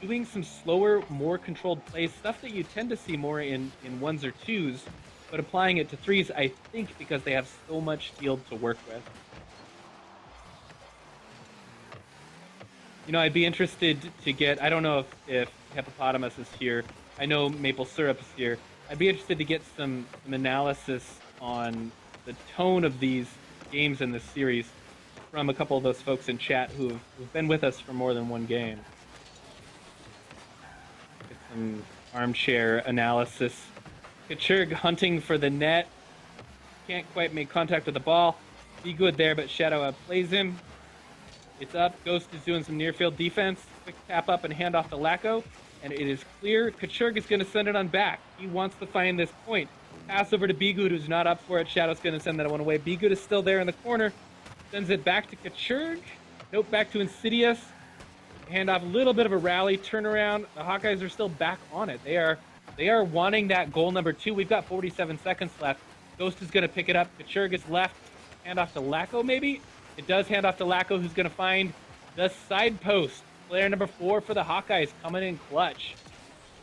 doing some slower, more controlled plays, stuff that you tend to see more in 1s or 2s, but applying it to 3s, I think, because they have so much field to work with. You know, I'd be interested to get, I don't know if Hippopotamus is here. I know Maple Syrup is here. I'd be interested to get some analysis on the tone of these games in this series from a couple of those folks in chat who've been with us for more than one game. Get some armchair analysis. Kachurg hunting for the net. Can't quite make contact with the ball. Be Good there, but Shadow outplays him. It's up. Ghost is doing some near-field defense. Quick tap up and hand off to Laco. And it is clear. Kachurg is going to send it on back. He wants to find this point. Pass over to Be Good, who's not up for it. Shadow's going to send that one away. Be Good is still there in the corner. Sends it back to Kachurg. Nope, back to Insidious. Hand off a little bit of a rally. Turnaround. The Hawkeyes are still back on it. They are wanting that goal number 2. We've got 47 seconds left. Ghost is going to pick it up. Kachurg is left. Hand off to Laco, maybe? It does hand off to Laco, who's going to find the side post. Player number 4 for the Hawkeyes coming in clutch.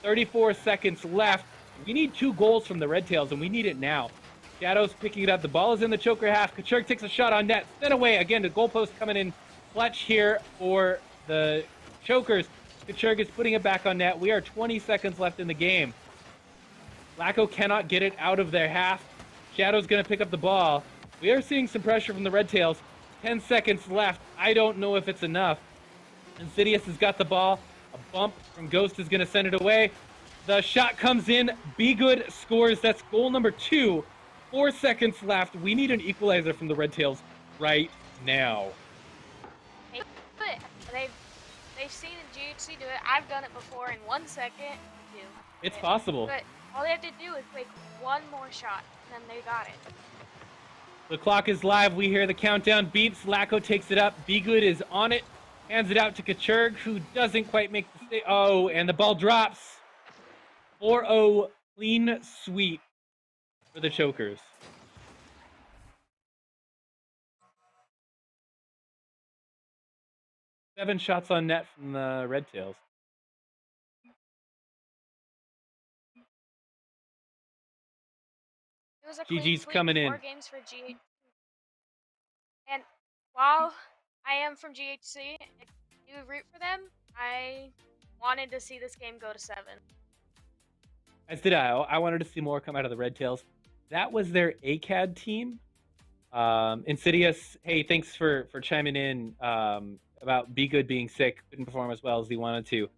34 seconds left. We need 2 goals from the Red Tails, and we need it now. Shadow's picking it up. The ball is in the choker half. Kachurg takes a shot on net. Sent away. Again, the goalpost coming in clutch here for the Chokers. Kachurg is putting it back on net. We are 20 seconds left in the game. Laco cannot get it out of their half. Shadow's going to pick up the ball. We are seeing some pressure from the Red Tails. 10 seconds left. I don't know if it's enough. Insidious has got the ball. A bump from Ghost is going to send it away. The shot comes in. Be Good scores. That's goal number 2. 4 seconds left. We need an equalizer from the Red Tails right now. But they've seen the GHC do it. I've done it before in 1 second. It's possible. But all they have to do is make one more shot, and then they got it. The clock is live. We hear the countdown beeps. Laco takes it up. Be Good is on it. Hands it out to Kachurg, who doesn't quite make the save. Oh, and the ball drops. 4-0 clean sweep for the Chokers. Seven shots on net from the Red Tails. was a clean GG's sweep, coming 4 in. games for GHC. And while I am from GHC and do root for them, I wanted to see this game go to 7. As did I. I wanted to see more come out of the Red Tails. That was their ACAD team. Insidious, hey, thanks for chiming in about Be Good being sick, couldn't perform as well as he wanted to.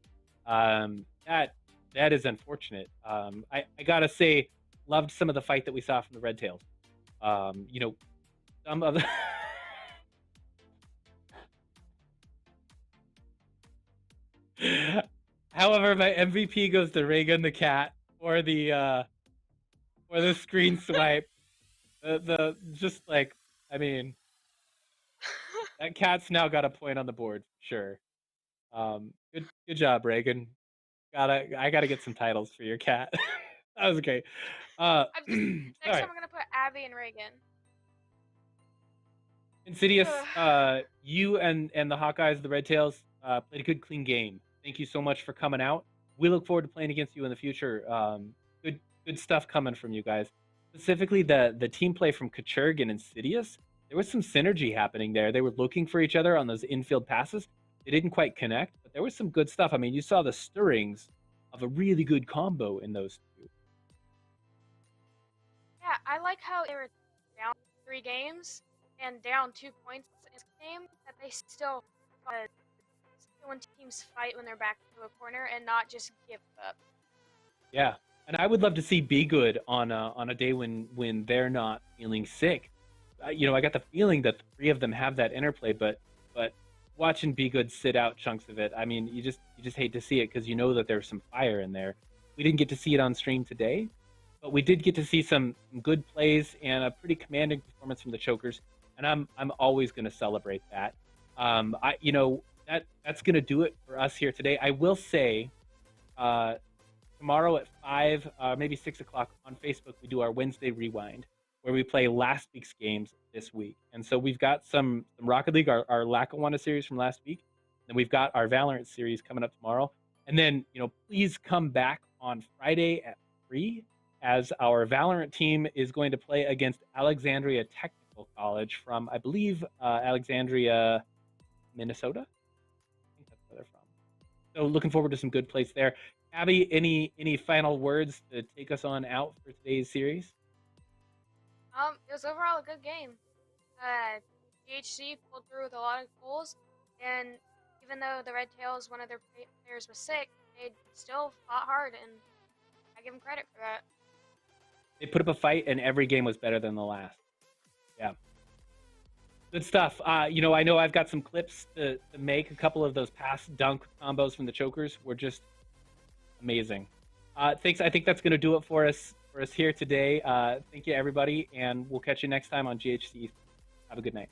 That is unfortunate. I gotta say, loved some of the fight that we saw from the Red Tails. You know, some of the However, my MVP goes to Reagan the cat for the screen swipe. The just like, I mean, that cat's now got a point on the board, sure. Good job, Reagan. I gotta get some titles for your cat. That was great. Next Sorry. time I'm gonna put Abby and Reagan. Insidious, you and the Hawkeyes, the Red Tails, played a good, clean game. Thank you so much for coming out. We look forward to playing against you in the future. Good stuff coming from you guys. Specifically, the team play from Kachurg and Insidious. There was some synergy happening there. They were looking for each other on those infield passes. They didn't quite connect, but there was some good stuff. I mean, you saw the stirrings of a really good combo in those two. Yeah, I like how they were down 3 games and down 2 points in this game, that they still when teams fight when they're back to a corner and not just give up. Yeah, and I would love to see Be Good on a day when they're not feeling sick. You know, I got the feeling that the 3 of them have that interplay, but watching Be Good sit out chunks of it, I mean, you just hate to see it because you know that there's some fire in there. We didn't get to see it on stream today, but we did get to see some good plays and a pretty commanding performance from the Chokers, and I'm always going to celebrate that. That's going to do it for us here today. I will say, tomorrow at 5, maybe 6 o'clock on Facebook, we do our Wednesday Rewind, where we play last week's games this week. And so we've got some Rocket League, our Lackawanna series from last week, and we've got our Valorant series coming up tomorrow. And then, please come back on Friday at 3, as our Valorant team is going to play against Alexandria Technical College from, I believe, Alexandria, Minnesota. I think that's where they're from. So looking forward to some good plays there. Abby, any final words to take us on out for today's series? It was overall a good game. GHC pulled through with a lot of goals, and even though the Red Tails, one of their players was sick, they still fought hard, and I give them credit for that. They put up a fight, and every game was better than the last. Yeah. Good stuff. I know I've got some clips to make. A couple of those pass dunk combos from the Chokers were just amazing. Thanks. I think that's going to do it for us here today. Thank you, everybody, and we'll catch you next time on GHC. Have a good night.